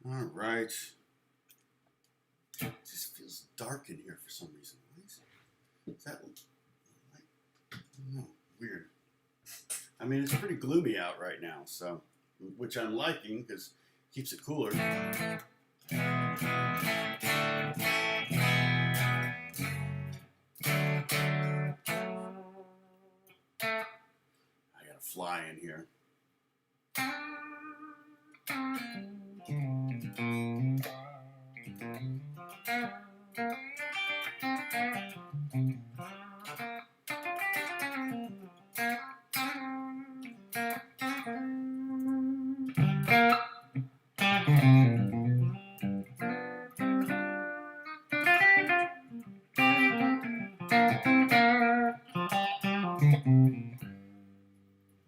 All right. It just feels dark in here for some reason. Is that like, I don't know, weird. I mean, it's pretty gloomy out right now, so, which I'm liking because it keeps it cooler. I got a fly in here.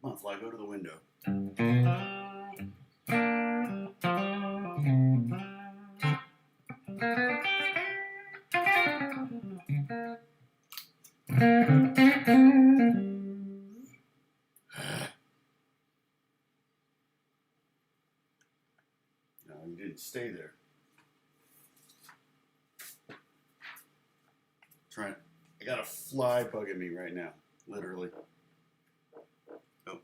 Come on, fly, go to the window. No, you didn't stay there. I got a fly bugging me right now, literally. Oh.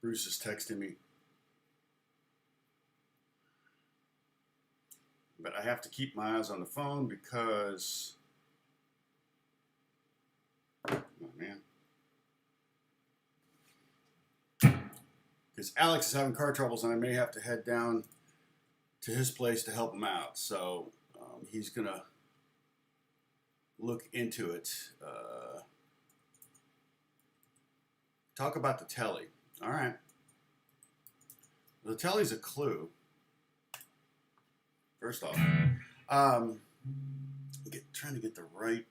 Bruce is texting me. But I have to keep my eyes on the phone because, oh man, because Alex is having car troubles and I may have to head down to his place to help him out. So he's gonna look into it. Talk about the telly. All right, the telly's a clue. First off, trying to get the right.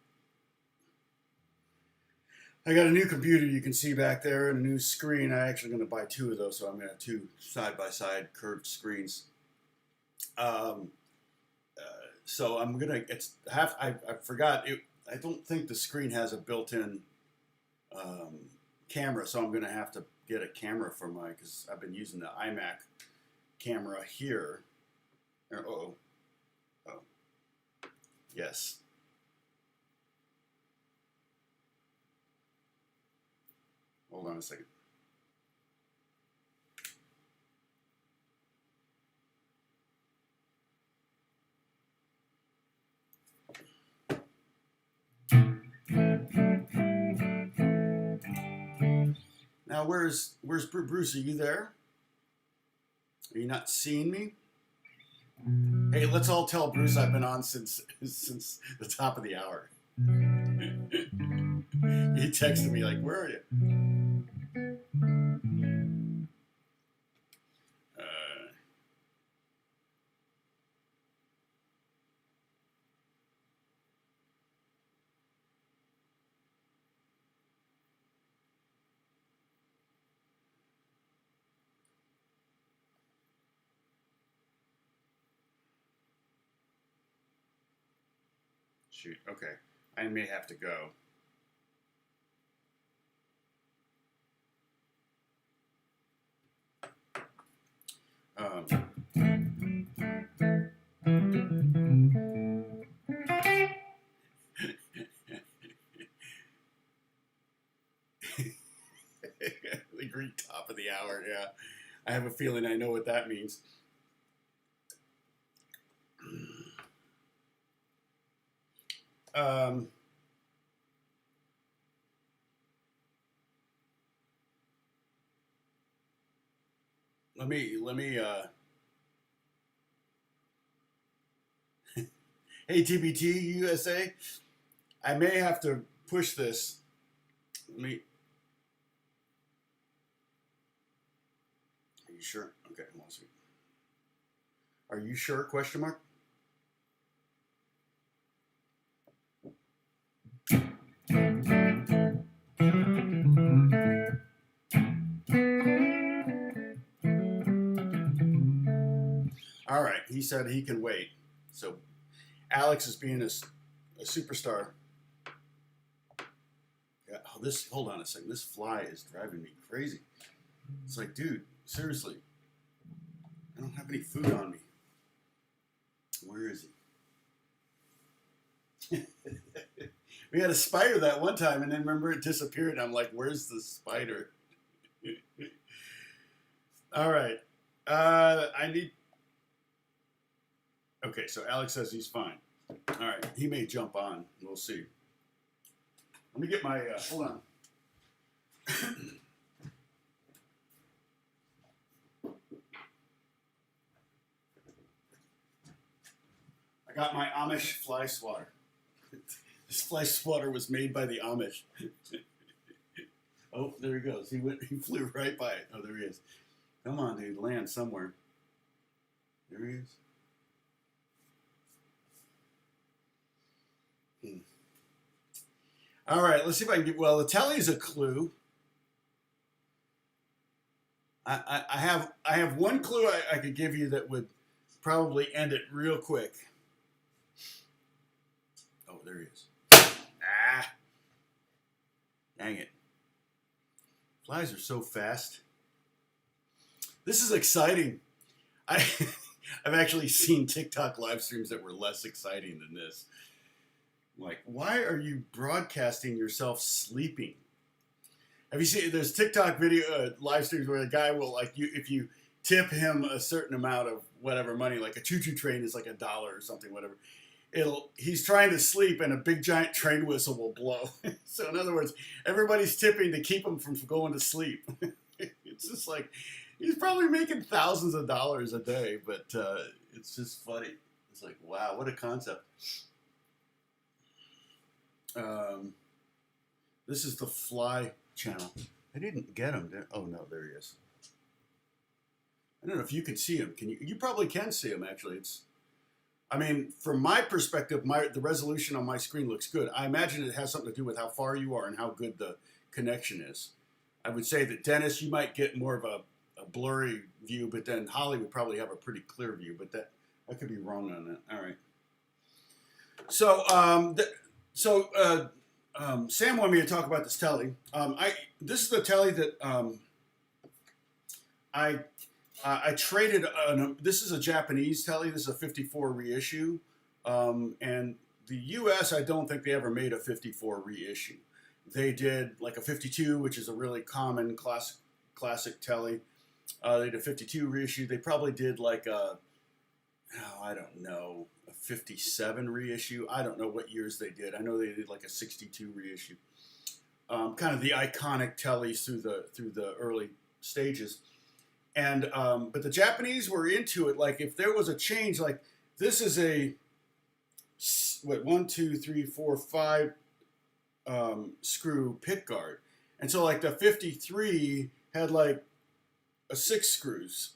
I got a new computer you can see back there and a new screen. I'm actually going to buy two of those, so I'm going to have two side-by-side curved screens. So I'm gonna. I forgot. I don't think the screen has a built-in camera, so I'm gonna have to get a camera for because I've been using the iMac camera here. Oh, yes. Hold on a second. Now, where's Bruce? Are you there? Are you not seeing me? Hey, let's all tell Bruce I've been on since the top of the hour. He texted me like, "Where are you?" Shoot. Okay, I may have to go. The green top of the hour, yeah. I have a feeling I know what that means. Let me hey TBT USA, I may have to push this. Are you sure? Okay, we'll see. Are you sure? Question mark. All right, he said he can wait. So Alex is being a superstar. Yeah, hold on a second. This fly is driving me crazy. It's like, dude, seriously. I don't have any food on me. Where is he? We had a spider that one time, and then remember it disappeared. I'm like, where's the spider? All right. I need... Okay, so Alex says he's fine. All right, he may jump on. We'll see. Let me get my... hold on. I got my Amish fly swatter. This fly swatter was made by the Amish. Oh, there he goes. He flew right by it. Oh, there he is. Come on, dude. Land somewhere. There he is. All right, let's see if I can get... Well, the telly's a clue. I have one clue I could give you that would probably end it real quick. Oh, there he is. Ah. Dang it. Flies are so fast. This is exciting. I've actually seen TikTok live streams that were less exciting than this. Like, why are you broadcasting yourself sleeping? Have you seen, there's TikTok video live streams where a guy will, like, if you tip him a certain amount of whatever money, like a choo-choo train is like $1 or something, whatever. He's trying to sleep and a big giant train whistle will blow. So in other words, everybody's tipping to keep him from going to sleep. It's just like, he's probably making thousands of dollars a day, but it's just funny. It's like, wow, what a concept. This is the Fly channel. I didn't get him. Oh no, there he is. I don't know if you can see him. Can you? You probably can see him. Actually, I mean, from my perspective, the resolution on my screen looks good. I imagine it has something to do with how far you are and how good the connection is. I would say that Dennis, you might get more of a blurry view, but then Holly would probably have a pretty clear view. But I could be wrong on that. All right. So, Sam wanted me to talk about this telly. This is the telly that I traded. This is a Japanese telly. This is a 54 reissue, and the U.S. I don't think they ever made a 54 reissue. They did like a 52, which is a really common classic telly. They did a 52 reissue. They probably did like I don't know, a 57 reissue. I don't know what years they did. I know they did like a 62 reissue. Kind of the iconic tellies through the early stages. And but the Japanese were into it. Like if there was a change, like this is a 1, 2, 3, 4, 5 screw pick guard, and so like the 53 had like a 6 screws,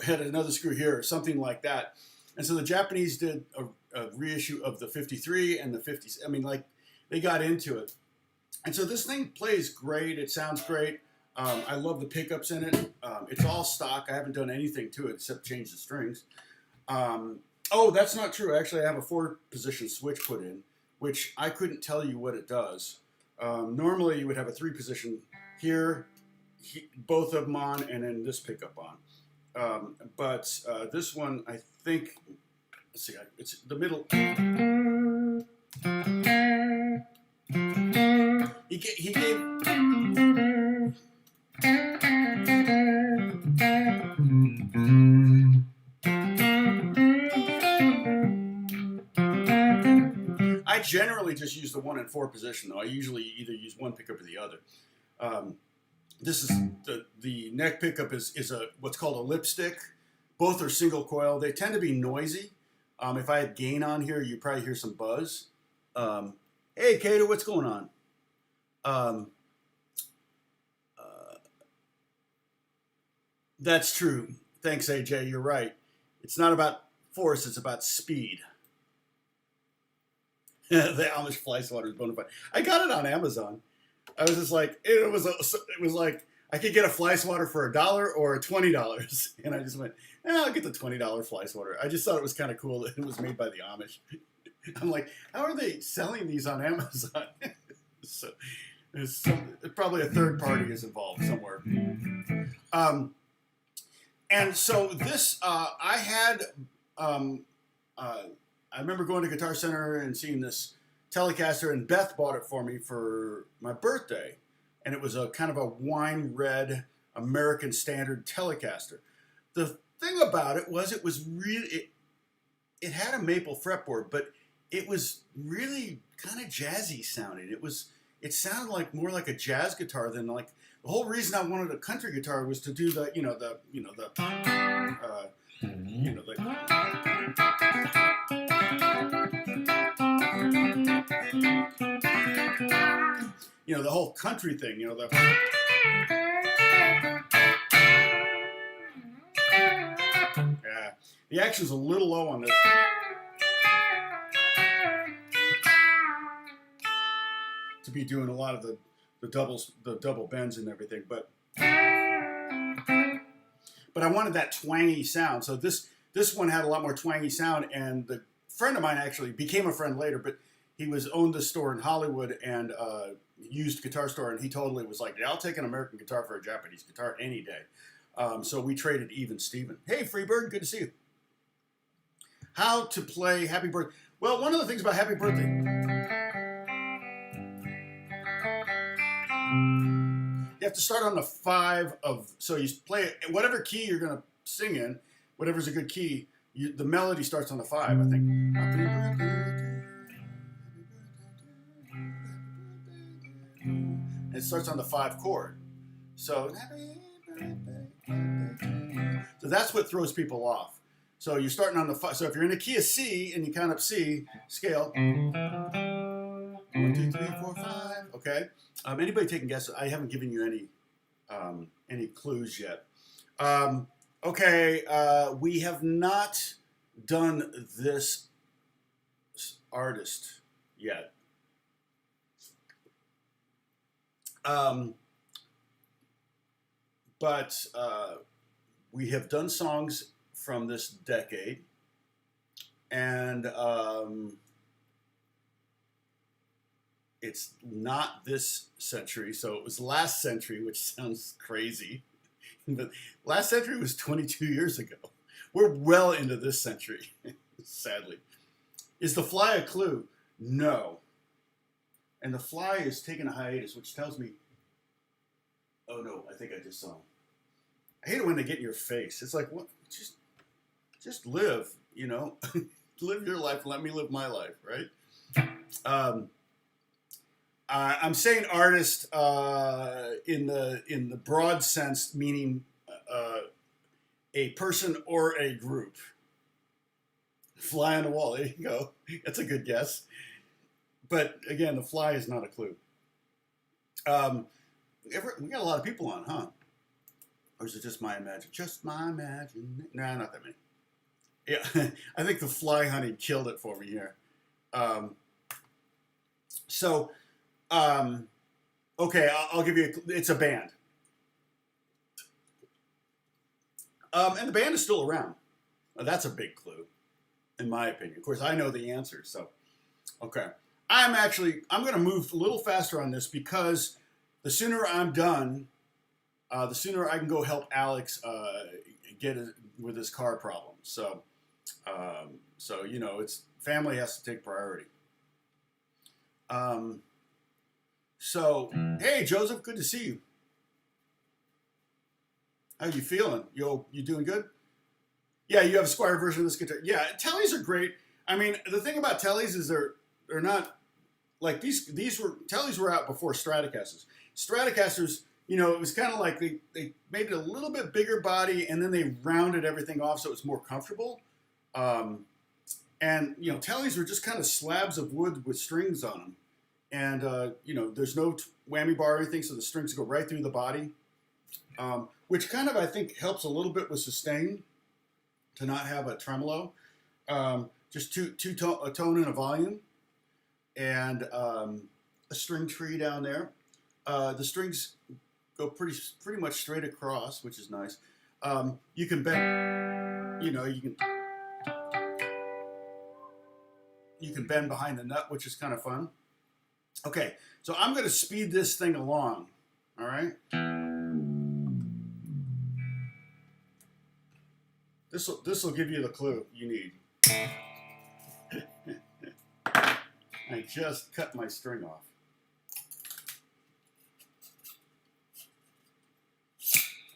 had another screw here or something like that. And so the Japanese did a reissue of the 53 and the 50s. I mean, like they got into it. And so this thing plays great. It sounds great. I love the pickups in it. It's all stock. I haven't done anything to it except change the strings. Oh, that's not true. Actually, I have a 4-position switch put in, which I couldn't tell you what it does. Normally, you would have a 3-position here, both of them on, and then this pickup on. But this one, I think, let's see, it's the middle. He gave. I generally just use the 1 and 4 position, though. I usually either use one pickup or the other. This is the neck pickup is a what's called a lipstick. Both are single coil. They tend to be noisy. If I had gain on here, you'd probably hear some buzz. Hey, Kato, what's going on? That's true. Thanks, AJ. You're right. It's not about force. It's about speed. The Amish fly swatter is bona fide. I got it on Amazon. I was just like, it was like I could get a fly swatter for $1 or $20, and I just went, I'll get the $20 fly swatter. I just thought it was kind of cool that it was made by the Amish. I'm like, how are they selling these on Amazon? So probably a third party is involved somewhere. And so this, I remember going to Guitar Center and seeing this Telecaster, and Beth bought it for me for my birthday. And it was a kind of a wine red American Standard Telecaster. The thing about it was really, it had a maple fretboard, but it was really kind of jazzy sounding. It sounded like more like a jazz guitar than like, the whole reason I wanted a country guitar was to do the, the whole country thing, yeah, the action's a little low on this. To be doing a lot of the double bends and everything, but I wanted that twangy sound. So this one had a lot more twangy sound, and the friend of mine actually became a friend later, but he owned this store in Hollywood and used guitar store, and he totally was like, yeah, I'll take an American guitar for a Japanese guitar any day. So we traded even Steven. Hey, Freebird, good to see you. How to play Happy Birthday. Well, one of the things about Happy Birthday, you have to start on the 5 of, so you play whatever key you're going to sing in, whatever's a good key, the melody starts on the 5, I think. Happy birthday, and it starts on the 5 chord. So that's what throws people off. So you're starting on the 5. So if you're in a key of C and you count up C scale, 1, 2, 3, 4, 5. Okay. Anybody taking guesses? I haven't given you any clues yet. Okay. We have not done this artist yet. But we have done songs from this decade, and it's not this century, so it was last century, which sounds crazy. But last century was 22 years ago. We're well into this century, sadly. Is The Fly a clue? No. And The Fly is taking a hiatus, which tells me, oh no, I think I just saw him. I hate it when they get in your face. It's like, what? Just live, live your life. Let me live my life, right? I'm saying artist in the broad sense, meaning a person or a group. Fly on the wall. There you go. That's a good guess. But again, The Fly is not a clue. We got a lot of people on, huh? Or is it just my imagination? Just my imagination. Nah, not that many. Yeah, I think The Fly Honey killed it for me here. Okay, I'll give you. It's a band, and the band is still around. That's a big clue, in my opinion. Of course, I know the answer. So, okay, I'm going to move a little faster on this because the sooner I'm done, the sooner I can go help Alex get with his car problem. So it's family has to take priority. Hey Joseph, good to see you. How you feeling? You doing good? Yeah, you have a Squire version of this guitar. Yeah, Tellys are great. I mean, the thing about Tellys is they're not like Tellys were out before Stratocasters. Stratocasters, it was kind of like they made it a little bit bigger body and then they rounded everything off so it's more comfortable. And Tellys were just kind of slabs of wood with strings on them. And, there's no whammy bar or anything, so the strings go right through the body, which kind of, I think, helps a little bit with sustain to not have a tremolo. Just a tone and a volume, and a string tree down there. The strings go pretty much straight across, which is nice. You can bend, you can bend behind the nut, which is kind of fun. Okay, so I'm going to speed this thing along, all right? This will give you the clue you need. I just cut my string off.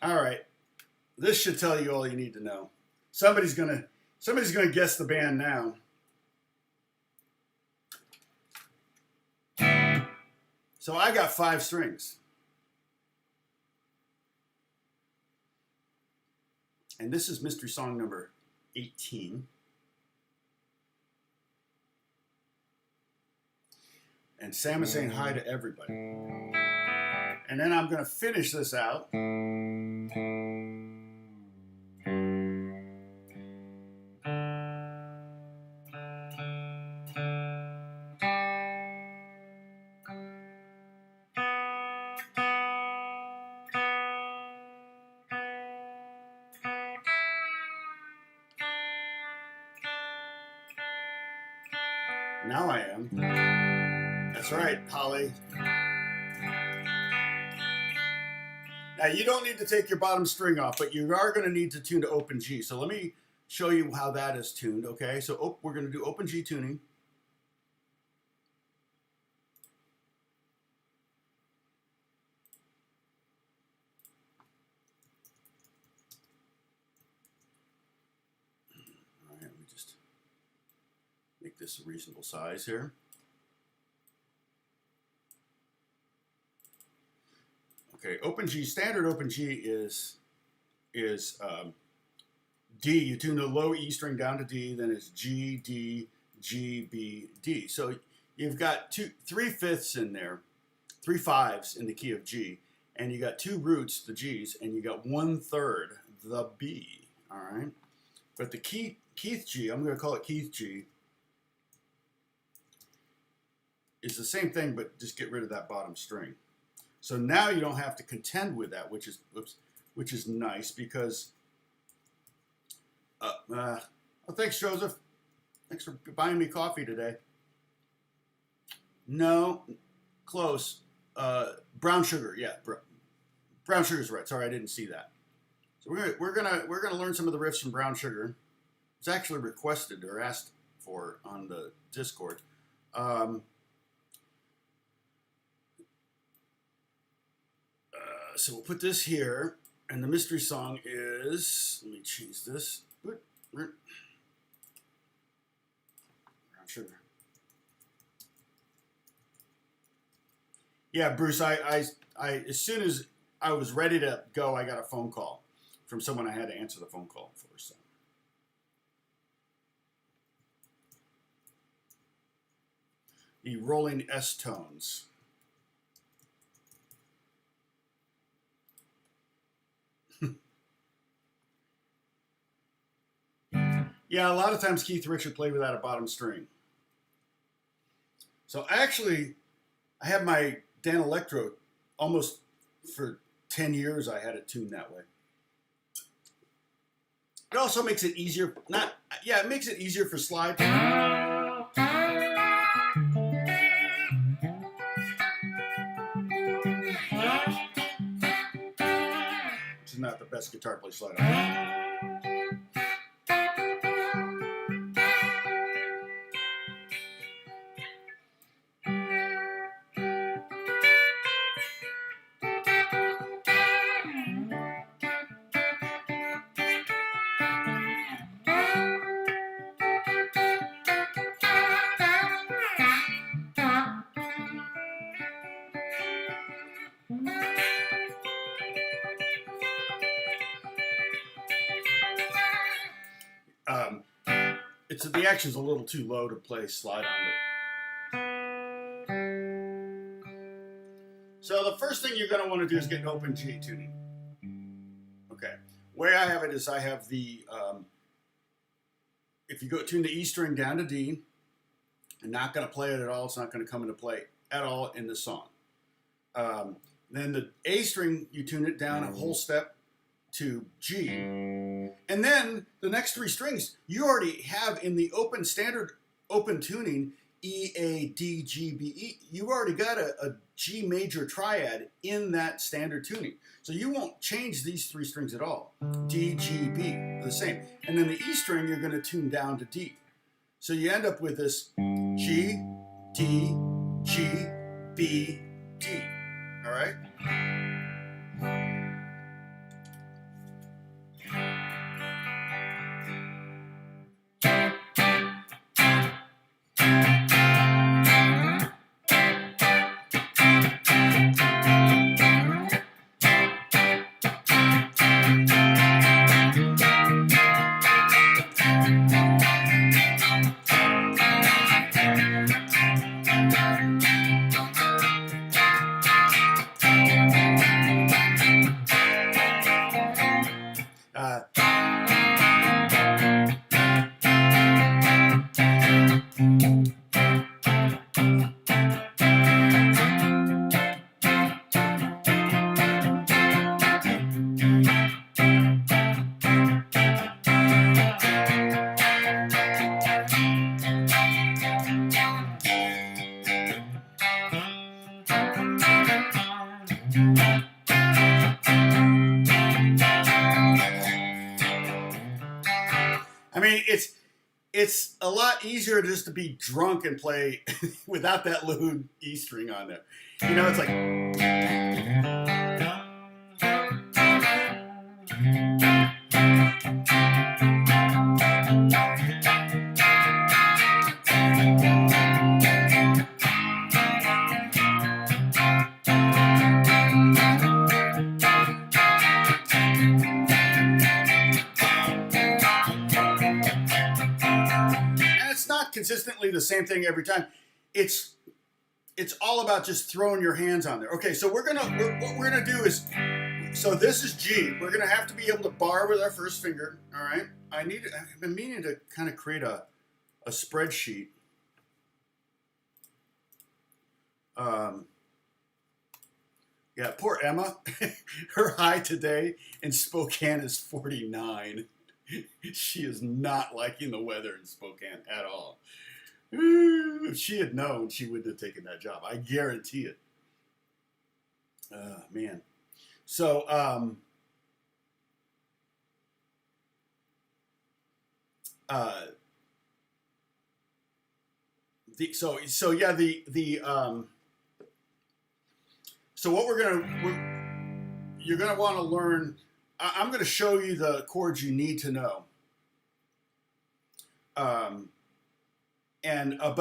All right, this should tell you all you need to know. Somebody's gonna guess the band now. So I got 5 strings. And this is mystery song number 18. And Sam is saying hi to everybody. And then I'm going to finish this out. Now I am. That's right, Holly. Now you don't need to take your bottom string off, but you are going to need to tune to open G. So let me show you how that is tuned, okay? So we're going to do open G tuning. All right, let me just make this a reasonable size here. Okay, open G, standard open G is D. You tune the low E string down to D, then it's G, D, G, B, D. So you've got 3 fifths in there, 3 fives in the key of G, and you got 2 roots, the G's, and you got 1/3, the B. All right, but the Keith G, I'm going to call it Keith G, is the same thing, but just get rid of that bottom string. So now you don't have to contend with that, which is nice because. Well, thanks, Joseph. Thanks for buying me coffee today. No, close. Brown sugar, yeah. Brown sugar's right. Sorry, I didn't see that. So we're gonna learn some of the riffs from Brown Sugar. It's actually requested or asked for on the Discord. So we'll put this here, and the mystery song is, let me change this. Brown Sugar. Yeah, Bruce, I as soon as I was ready to go, I got a phone call from someone I had to answer the phone call for. So. The rolling S tones. Yeah, a lot of times Keith Richard played without a bottom string. So actually, I have my Dan Electro almost for 10 years. I had it tuned that way. It also makes it easier. It makes it easier for slide. Which is not the best guitar play slide on. The action's a little too low to play slide on it. So the first thing you're going to want to do is get an open G tuning. Okay. The way I have it is I have the, if you go tune the E string down to D, I'm not going to play it at all. It's not going to come into play at all in the song. Then the A string, you tune it down a whole step to G. And then the next 3 strings you already have in the standard open tuning E, A, D, G, B, E. You've already got a G major triad in that standard tuning. So you won't change these three strings at all. D, G, B, they're the same. And then the E string, you're going to tune down to D. So you end up with this G, D, G, B, D. All right? I mean, it's a lot easier just to be drunk and play without that low E string on there. You know, it's like. Consistently the same thing every time. It's all about just throwing your hands on there. Okay, so what we're gonna do is, so this is G. We're gonna have to be able to bar with our first finger. All right. I've been meaning to kind of create a spreadsheet. Yeah, poor Emma. Her high today in Spokane is 49. She is not liking the weather in Spokane at all. If she had known, she wouldn't have taken that job. I guarantee it. Man. So, so what you're gonna want to learn. I'm going to show you the chords you need to know. But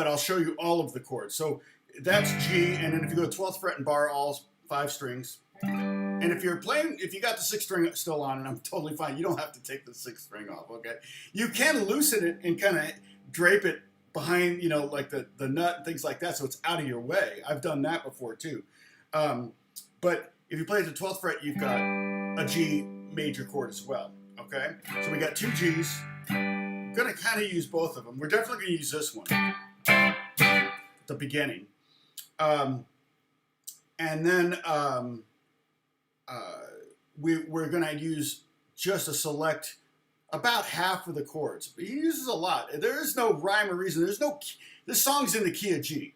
I'll show you all of the chords. So that's G, and then if you go to 12th fret and bar all 5 strings. And if you got the 6th string still on, and I'm totally fine. You don't have to take the 6th string off, okay? You can loosen it and kind of drape it behind, like the nut and things like that, so it's out of your way. I've done that before too. But if you play at the 12th fret, you've got a G major chord as well, okay? So we got 2 Gs. I'm gonna kind of use both of them. We're definitely gonna use this one at the beginning. And then we're gonna use just a select, about half of the chords. But he uses a lot. There is no rhyme or reason. This song's in the key of G,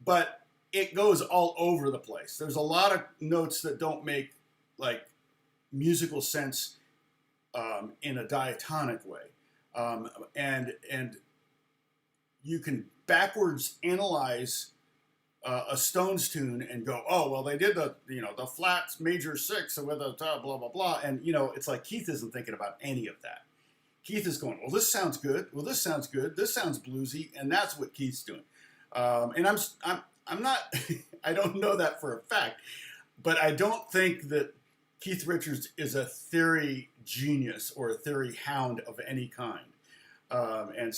but it goes all over the place. There's a lot of notes that don't make like musical sense in a diatonic way, and you can backwards analyze a Stones tune and go, oh well, they did the flat major 6 with a blah blah blah, and it's like Keith isn't thinking about any of that. Keith is going, well, this sounds good. Well, this sounds good. This sounds bluesy, and that's what Keith's doing. And I'm not. I don't know that for a fact, but I don't think that Keith Richards is a theory genius or a theory hound of any kind. And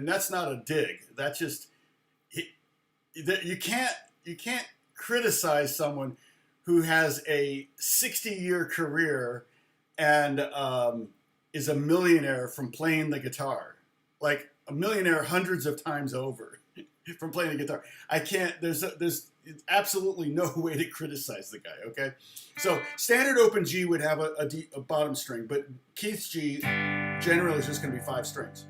that's not a dig. That's just, you can't criticize someone who has a 60-year career and is a millionaire from playing the guitar, like a millionaire hundreds of times over from playing the guitar. I can't. There's absolutely no way to criticize the guy. Okay, so standard open G would have a bottom string, but Keith's G generally is just going to be 5 strings.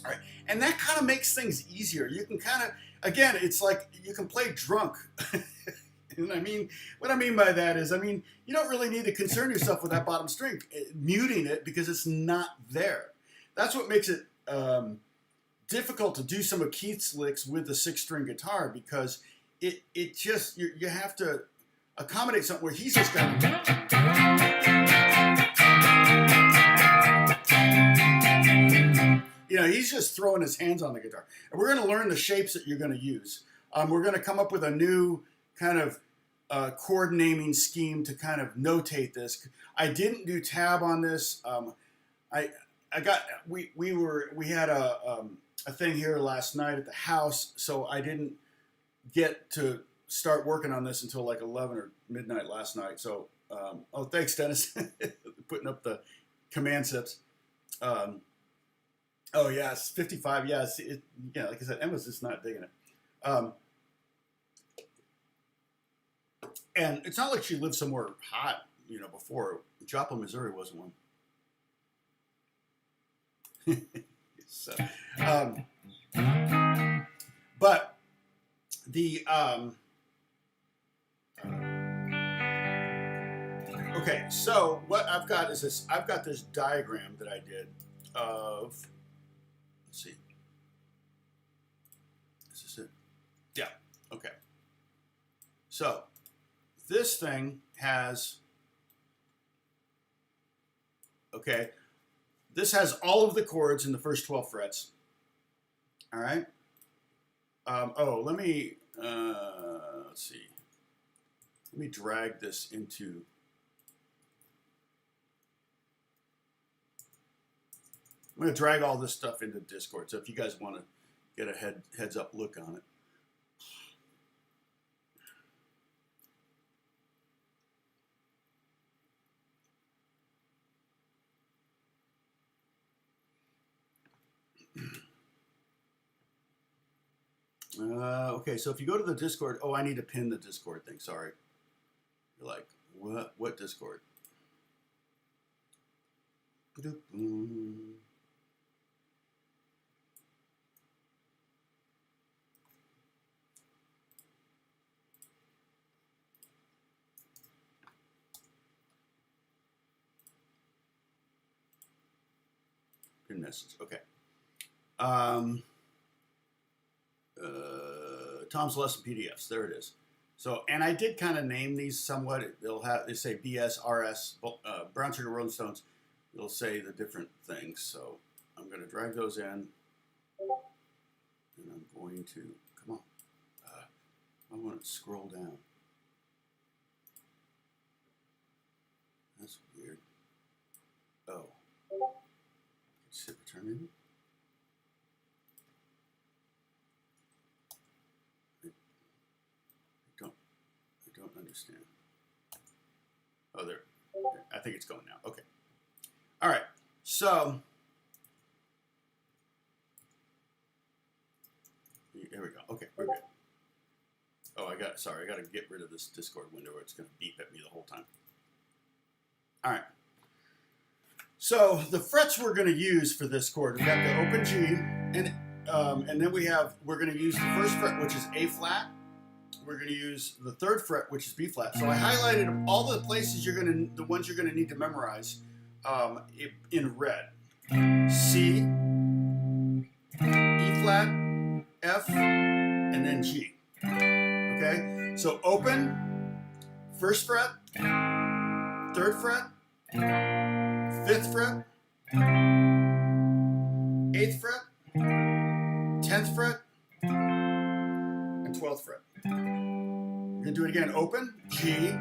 All right, and that kind of makes things easier. You can kind of, again, it's like you can play drunk. And I mean, what I mean by that is, I mean, you don't really need to concern yourself with that bottom string, muting it because it's not there. That's what makes it difficult to do some of Keith's licks with the 6-string guitar, because it just, you have to accommodate something where he's just got he's just throwing his hands on the guitar. And we're going to learn the shapes that you're going to use. We're going to come up with a new kind of chord naming scheme to kind of notate this. I didn't do tab on this. We had a thing here last night at the house, so I didn't get to start working on this until like 11 or midnight last night. So, oh, thanks, Dennis, putting up the command sips. Oh yes, 55. Yes, like I said, Emma's just not digging it. And it's not like she lived somewhere hot, before. Joplin, Missouri wasn't one. So, but the okay. So what I've got is this. I've got this diagram that I did of. Let's see. Is this it? Yeah. Okay. So this thing has. Okay. This has all of the chords in the first 12 frets. All right. Let me, let's see. Let me drag this into, I'm going to drag all this stuff into Discord. So if you guys want to get a heads up look on it. Okay, so if you go to the Discord, I need to pin the Discord thing, sorry. You're like, what Discord? Pin message, okay. Tom's Lesson PDFs. There it is. So, and I did kind of name these somewhat. They say BS, RS, Brown Sugar Rolling Stones. They'll say the different things. So I'm going to drag those in. And I'm going to, come on. I want to scroll down. That's weird. Oh. Hit return maybe? I don't understand. Oh, there. I think it's going now. Okay. All right. So, here we go. Okay, we're good. Oh, sorry, I got to get rid of this Discord window or it's going to beep at me the whole time. All right. So, the frets we're going to use for this chord, we've got the open G, and then we're going to use the first fret, which is A flat. We're going to use the third fret, which is B flat. So I highlighted all the places the ones you're going to need to memorize in red. C, E flat, F, and then G. Okay? So open, first fret, third fret, fifth fret, 8th fret, 10th fret, and 12th fret. We're going to do it again. Open, G,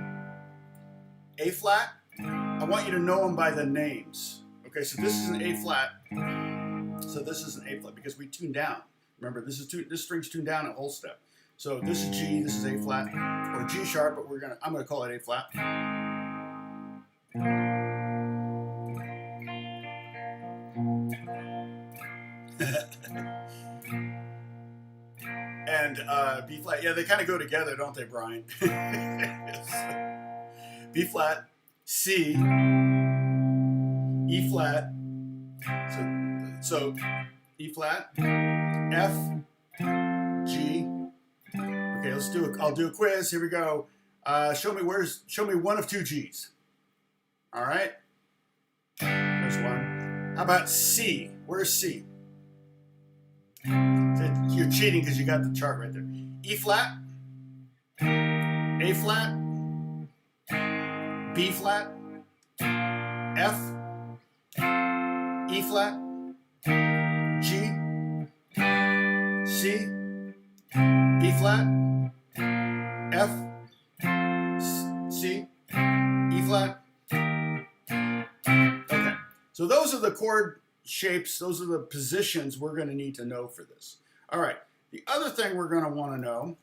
A flat. I want you to know them by the names. Okay, so this is an A flat. So this is an A flat because we tuned down. Remember, this string's tuned down a whole step. So this is G, this is A flat, or G sharp, but I'm gonna call it A flat. And B flat, yeah, they kind of go together, don't they, Brian? B flat, C, E flat. So E flat, F, G. Okay, let's do I'll do a quiz. Here we go. Show me one of two G's. All right. There's one. How about C? Where's C? You're cheating because you got the chart right there. E flat, A flat, B flat, F, E flat, G, C, B flat, F, C, E flat. Okay, so those are the chord shapes, those are the positions we're going to need to know for this. All right, the other thing we're going to want to know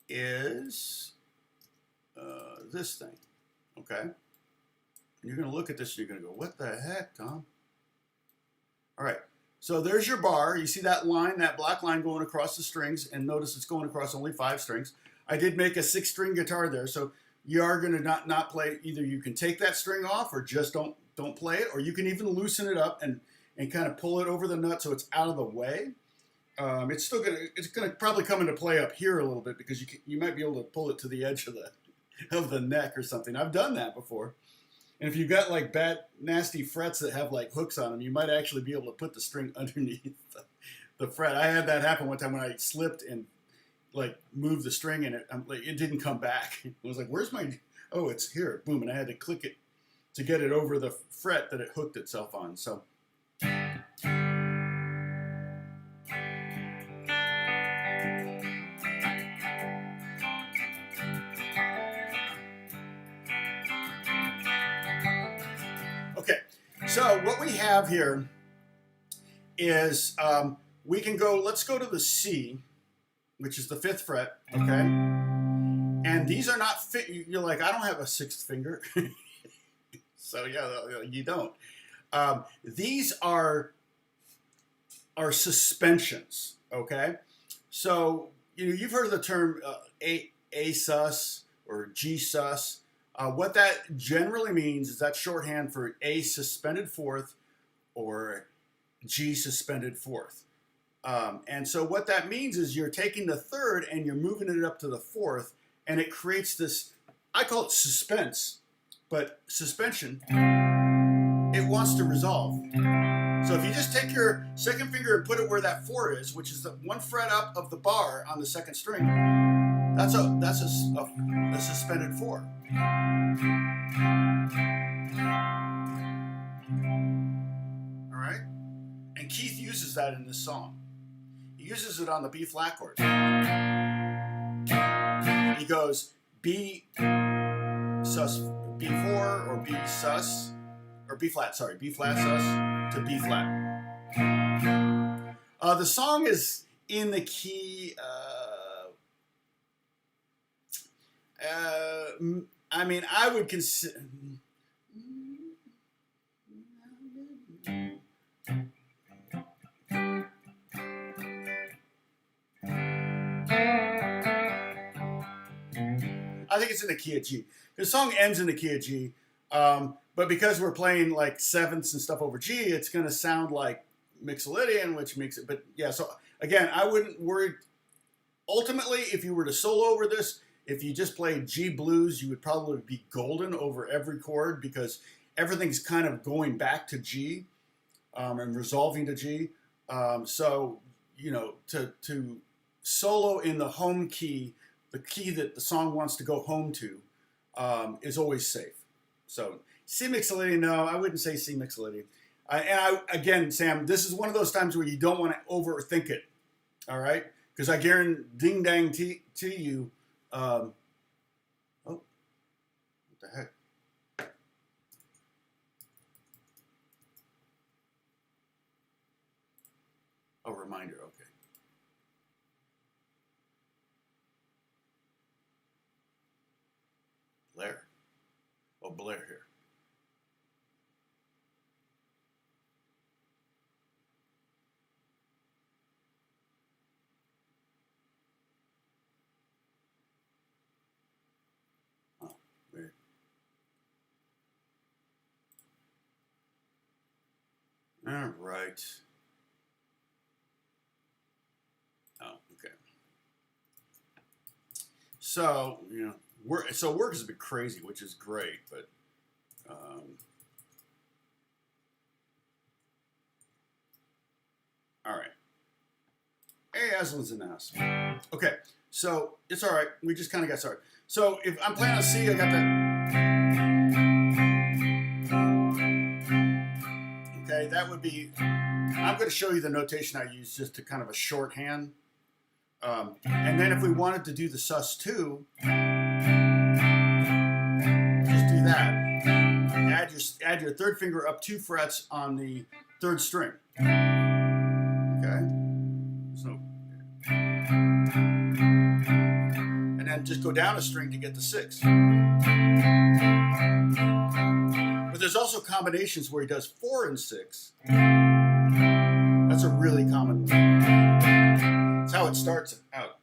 is this thing, okay? And you're going to look at this and you're going to go, what the heck, Tom? All right, so there's your bar. You see that line, that black line going across the strings, and notice it's going across only 5 strings. I did make a 6-string guitar there, so you are going to not play. Either you can take that string off or just don't play it, or you can even loosen it up and kind of pull it over the nut so it's out of the way. It's gonna probably come into play up here a little bit because you might be able to pull it to the edge of the neck or something. I've done that before. And if you've got like bad, nasty frets that have like hooks on them, you might actually be able to put the string underneath the fret. I had that happen one time when I slipped and like moved the string in it. It didn't come back. It was like, where's my? Oh, it's here. Boom! And I had to click it to get it over the fret that it hooked itself on. So. Okay, so what we have here is we can go, let's go to the C, which is the 5th fret, okay? And these are not fit, you're like, I don't have a 6th finger. So yeah, you don't. These are suspensions, okay? So you've heard of the term A sus or G sus. What that generally means is that shorthand for A suspended 4th or G suspended 4th. And so what that means is you're taking the 3rd and you're moving it up to the 4th, and it creates this, I call it suspense, but suspension, it wants to resolve. So if you just take your 2nd finger and put it where that 4 is, which is the 1 fret up of the bar on the 2nd string, that's a suspended 4. All right? And Keith uses that in this song. He uses it on the B flat chord. He goes B sus B4 or B sus or B flat, sorry, B flat sus to B flat. The song is in the key I mean, I would consider. I think it's in the key of G. The song ends in the key of G, but because we're playing like 7ths and stuff over G, it's going to sound like Mixolydian, which makes it. But yeah, so again, I wouldn't worry. Ultimately, if you were to solo over this, if you just played G blues, you would probably be golden over every chord because everything's kind of going back to G and resolving to G. So, to solo in the home key, the key that the song wants to go home to, is always safe. So C Mixolydian, no, I wouldn't say C Mixolydian. Again, Sam, this is one of those times where you don't want to overthink it, all right? Because I guarantee ding-dang to you, oh, what the heck? Oh, reminder, okay. Blair. Oh, Blair here. Oh, weird. All right. So, you know, work is a bit crazy, which is great, but all right. Hey, Aslan's in the house. Okay, so it's all right. We just kind of got started. So if I'm playing on C, I got that. Okay, that would be. I'm going to show you the notation I use just to kind of a shorthand. And then if we wanted to do the sus2, just do that. Add your third finger up 2 frets on the 3rd string. Okay. So, and then just go down a string to get the 6. But there's also combinations where he does 4 and 6. That's a really common one. That's how it starts out.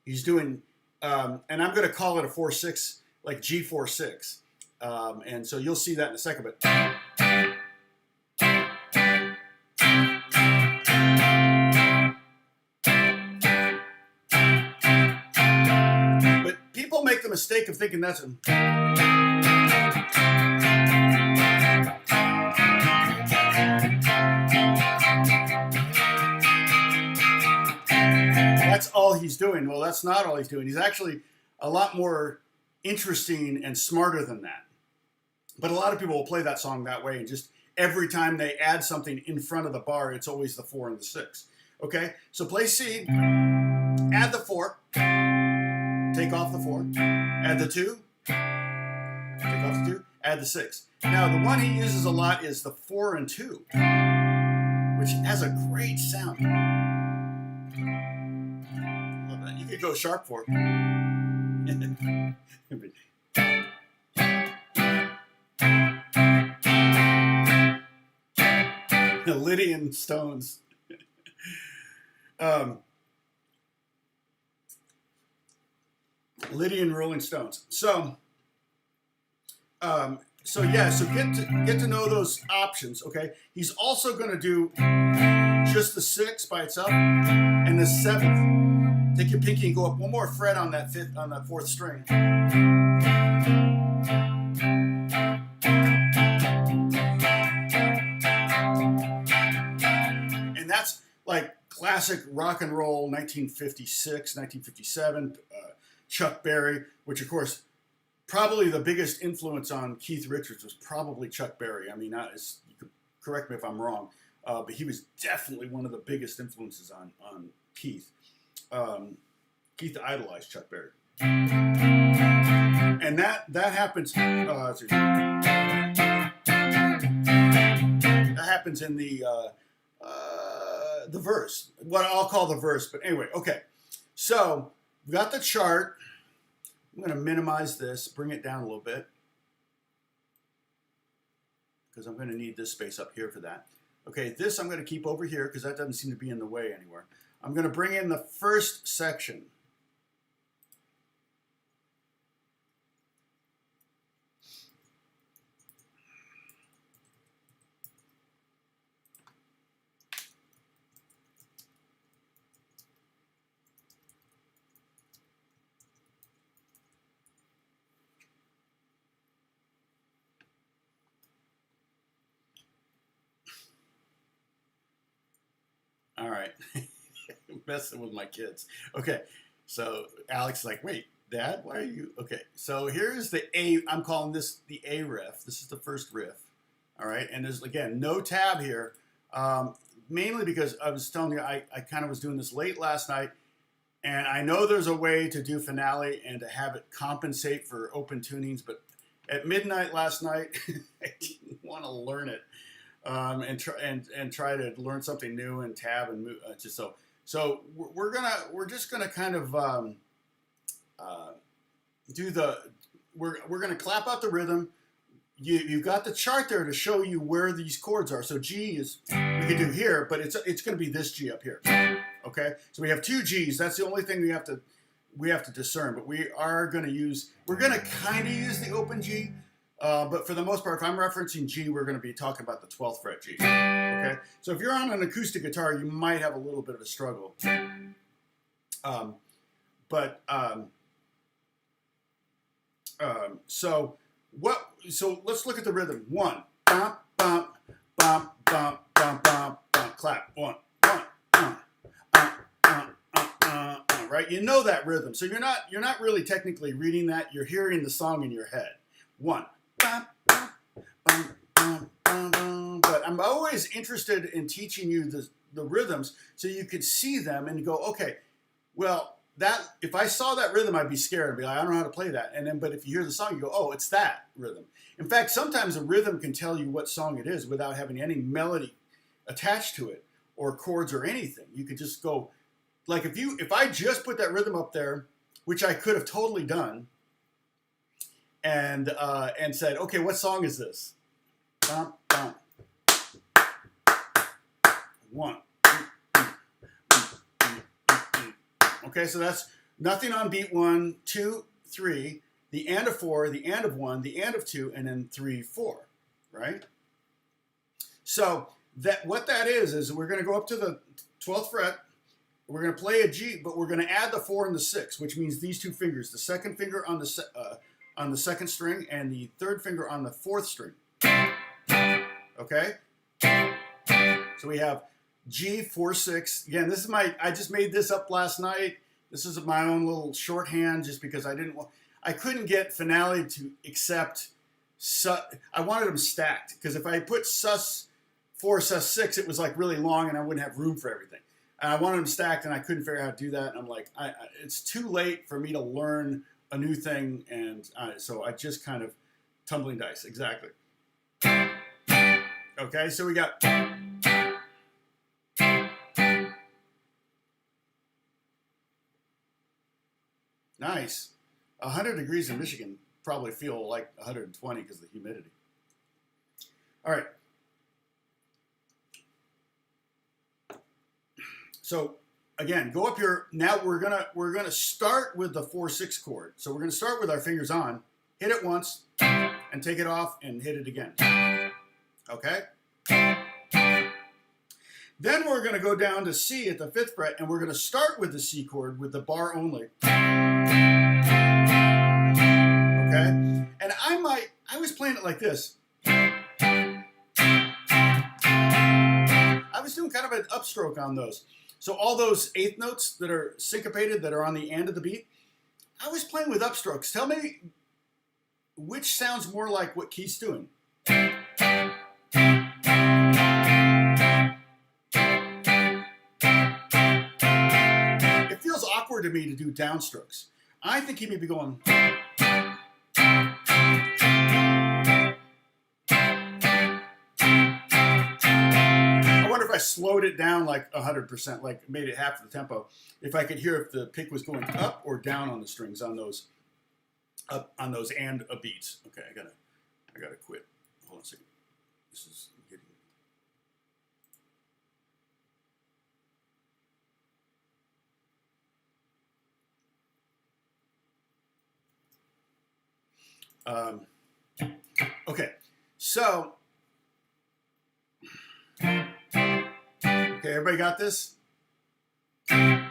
He's doing, and I'm going to call it a 4/6, like G4/6. And so you'll see that in a second. But people make the mistake of thinking that's that's all he's doing. Well, that's not all he's doing. He's actually a lot more interesting and smarter than that. But a lot of people will play that song that way, and just every time they add something in front of the bar, it's always the 4 and the 6. Okay? So play C, add the 4, take off the 4, add the 2, take off the 2, add the 6. Now, the one he uses a lot is the 4 and 2, which has a great sound. Love that. You could go sharp 4. Lydian Stones. Lydian Rolling Stones. So yeah, so get to know those options, okay? He's also going to do just the 6 by itself and the 7th. Take your pinky and go up 1 more fret on that 4th string. And that's like classic rock and roll 1956, 1957, Chuck Berry, which of course probably the biggest influence on Keith Richards was probably Chuck Berry. I mean, you could correct me if I'm wrong, but he was definitely one of the biggest influences on Keith. Keith idolized Chuck Berry, and that happens. That happens in the verse, what I'll call the verse. But anyway, okay. So we got the chart. I'm going to minimize this, bring it down a little bit, because I'm going to need this space up here for that. Okay, this I'm going to keep over here because that doesn't seem to be in the way anywhere. I'm going to bring in the first section. All right. Messing with my kids. Okay. So Alex is like, wait, Dad, why are you? Okay. So here's the A. I'm calling this the A riff. This is the first riff. All right. And there's, again, no tab here. Mainly because I was telling you, I kind of was doing this late last night. And I know there's a way to do finale and to have it compensate for open tunings. But at midnight last night, I didn't want to learn it. And try to learn something new and tab and move, just so we're just gonna kind of we're gonna clap out the rhythm. You've got the chart there to show you where these chords are. So G is we could do here, but it's gonna be this G up here. Okay, so we have 2 G's. That's the only thing we have to discern. But we're gonna kind of use the open G. But for the most part, if I'm referencing G, we're going to be talking about the 12th fret G. Okay? So if you're on an acoustic guitar, you might have a little bit of a struggle. But so what? So let's look at the rhythm. One, bump, bump, bump, bump, bump, bump, bump, clap. One, right? You know that rhythm, so you're not really technically reading that. You're hearing the song in your head. One, bump, bump, bump, bump, bump, bump. But I'm always interested in teaching you the rhythms so you could see them and go, okay, well, that if I saw that rhythm, I'd be scared. I'd be like, I don't know how to play that. And then, but if you hear the song, you go, oh, it's that rhythm. In fact, sometimes a rhythm can tell you what song it is without having any melody attached to it or chords or anything. You could just go, like if I just put that rhythm up there, which I could have totally done, and said, okay, what song is this? Bum, bum. One. Okay, so that's nothing on beat 1, 2, 3, the and of 4, the and of 1, the and of 2, and then 3, 4, right? So what that is we're going to go up to the 12th fret, we're going to play a G, but we're going to add the 4 and the 6, which means these two fingers, the second finger on the second string and the third finger on the fourth string. Okay? So we have G, 4, 6. Again, this is I just made this up last night. This is my own little shorthand just because I couldn't get finale to accept, I wanted them stacked because if I put sus 4, sus 6, it was like really long and I wouldn't have room for everything. And I wanted them stacked and I couldn't figure out how to do that. And I'm like, it's too late for me to learn a new thing. And so I just kind of tumbling dice, exactly. Okay, so we got... Nice. 100 degrees in Michigan probably feel like 120 because of the humidity. All right. So again, go up here. Now we're gonna start with the 4/6 chord. So we're gonna start with our fingers on, hit it once, and take it off and hit it again. Okay. Then we're gonna go down to C at the 5th fret, and we're gonna start with the C chord with the bar only. Okay, and I was playing it like this. I was doing kind of an upstroke on those. So all those 8th notes that are syncopated, that are on the end of the beat, I was playing with upstrokes. Tell me which sounds more like what Keith's doing. It feels awkward to me to do downstrokes. I think he may be going... I slowed it down like 100%, like made it half the tempo. If I could hear if the pick was going up or down on the strings on those and beats. Okay, I gotta quit. Hold on a second. This is getting... Okay, so. Okay, everybody got this? Yeah,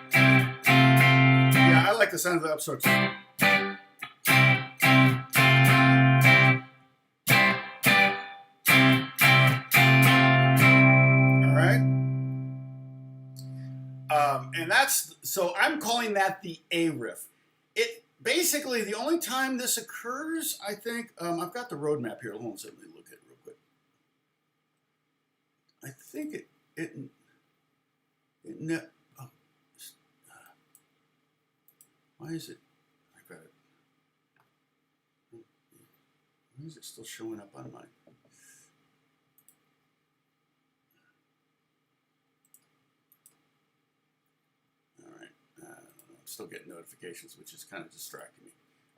I like the sound of the upstrokes. All right. And that's, so I'm calling that the A riff. It basically, the only time this occurs, I think, I've got the road map here. Hold on, so let me look at it real quick. I think oh, why is it? I got it. Why is it still showing up on mine? All right. I'm still getting notifications, which is kind of distracting me.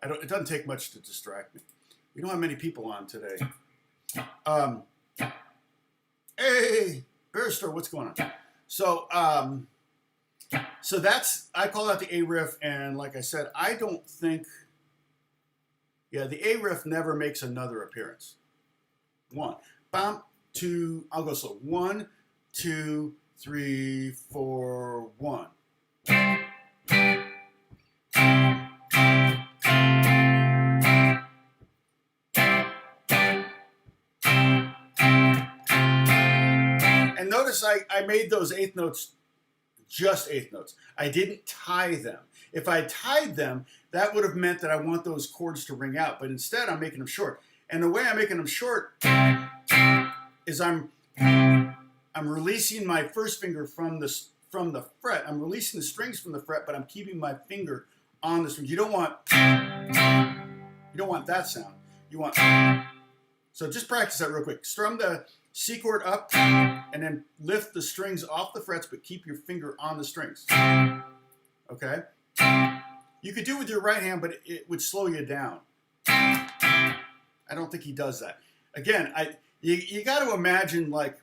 It doesn't take much to distract me. We don't have many people on today. Hey, Bear Store, what's going on? So, so that's, I call that the A riff, and like I said, I don't think, yeah, the A riff never makes another appearance. 1, bam, 2, I'll go slow. 1, 2, 3, 4, 1. And notice I made those eighth notes just eighth notes. I didn't tie them. If I tied them, that would have meant that I want those chords to ring out. But instead, I'm making them short. And the way I'm making them short is I'm releasing my first finger from the fret. I'm releasing the strings from the fret, but I'm keeping my finger on the string. You don't want that sound. You want. So just practice that real quick. Strum the C chord up and then lift the strings off the frets, but keep your finger on the strings. Okay? You could do it with your right hand, but it would slow you down. I don't think he does that. Again, you got to imagine like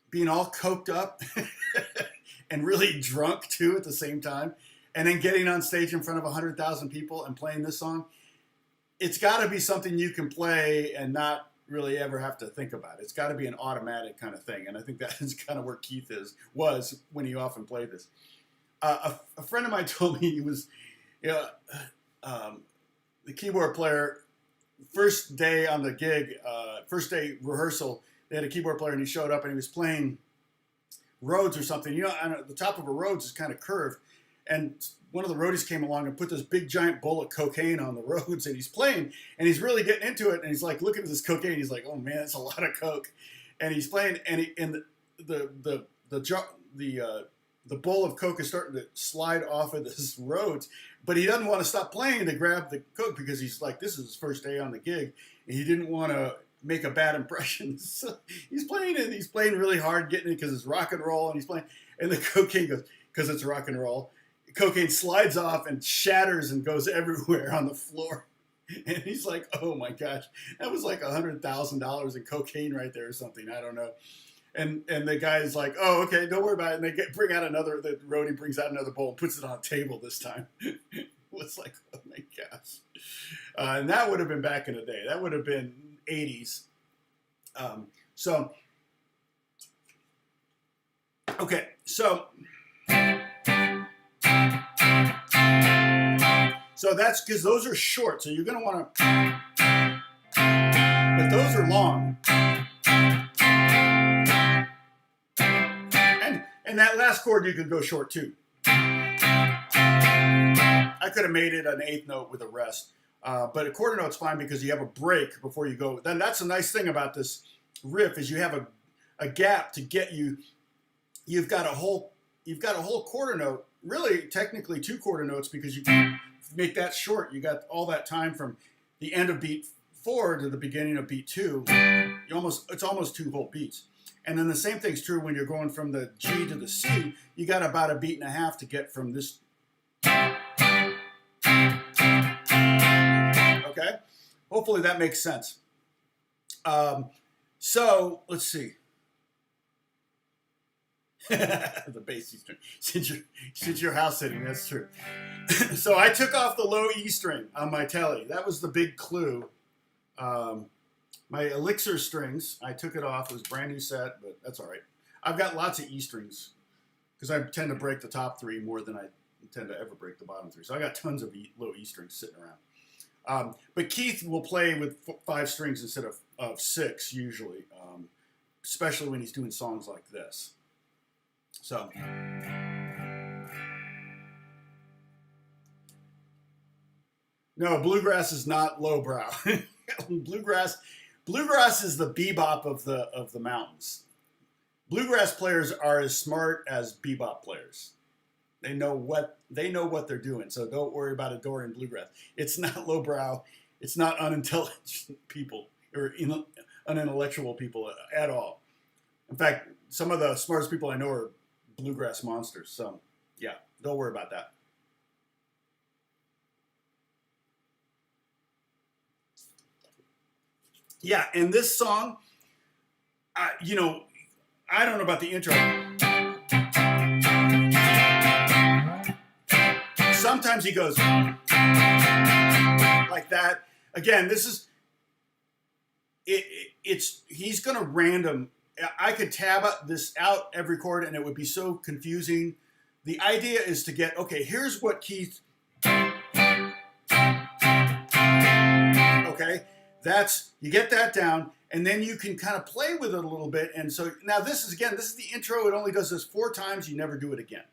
being all coked up and really drunk too at the same time, and then getting on stage in front of 100,000 people and playing this song. It's got to be something you can play and not really ever have to think about. It's got to be an automatic kind of thing, and I think that is kind of where Keith was when he often played this. A friend of mine told me he was, the keyboard player. First day on the gig, first day rehearsal, they had a keyboard player and he showed up and he was playing Rhodes or something. You know, the top of a Rhodes is kind of curved, and one of the roadies came along and put this big giant bowl of cocaine on the Rhodes, and he's playing and he's really getting into it, and he's like looking at this cocaine. He's like, "Oh man, that's a lot of coke," and he's playing, and the bowl of coke is starting to slide off of this Rhodes, but he doesn't want to stop playing to grab the coke because he's like, this is his first day on the gig, and he didn't want to make a bad impression. So he's playing it, he's playing really hard, getting it because it's rock and roll, and he's playing, and the cocaine goes, because it's rock and roll, cocaine slides off and shatters and goes everywhere on the floor. And he's like, oh my gosh, that was like $100,000 in cocaine right there or something, I don't know. And the guy's like, oh, okay, don't worry about it. And they the roadie brings out another bowl and puts it on a table this time. It was like, oh my gosh. And that would have been back in the day. That would have been 80s. Okay, so that's because those are short. So you're going to want to, but those are long. And that last chord you could go short too. I could have made it an eighth note with a rest, but a quarter note's fine because you have a break before you go. Then that's a nice thing about this riff is you have a gap to get you. You've got a whole quarter note, really technically two quarter notes because you can make that short. You got all that time from the end of beat 4 to the beginning of beat 2. It's almost 2 whole beats. And then the same thing's true when you're going from the G to the C. You got about a beat and a half to get from this. Okay? Hopefully that makes sense. So, let's see. The bass E string. Since you're house sitting, that's true. So I took off the low E string on my telly. That was the big clue. My Elixir strings, I took it off. It was a brand new set, but that's all right. I've got lots of E strings because I tend to break the top 3 more than I tend to ever break the bottom 3. So I got tons of low E strings sitting around. But Keith will play with 5 strings instead of 6 usually, especially when he's doing songs like this. So. No, bluegrass is not lowbrow. Bluegrass is the bebop of the mountains. Bluegrass players are as smart as bebop players. They know what they're doing. So don't worry about adoring bluegrass. It's not lowbrow. It's not unintelligent people or unintellectual people at all. In fact, some of the smartest people I know are bluegrass monsters. So yeah, don't worry about that. Yeah, and this song, I don't know about the intro. Sometimes he goes like that. Again, this is he's gonna random. I could tab this out every chord, and it would be so confusing. The idea is to get here's what Keith. Okay. You get that down, and then you can kind of play with it a little bit. And so now this is the intro. It only does this 4 times. You never do it again.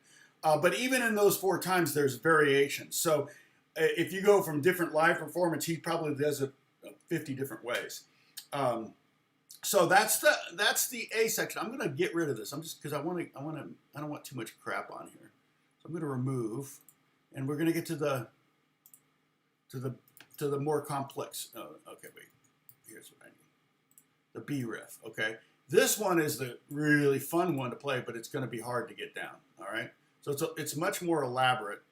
But even in those 4 times, there's variations. So if you go from different live performance, he probably does it 50 different ways. So that's the A section. I'm gonna get rid of this. I'm just because I don't want too much crap on here. So I'm gonna remove, and we're gonna get to the more complex. Oh, okay, wait. Here's what I need. The B riff. Okay, this one is the really fun one to play, but it's gonna be hard to get down. All right, so it's much more elaborate.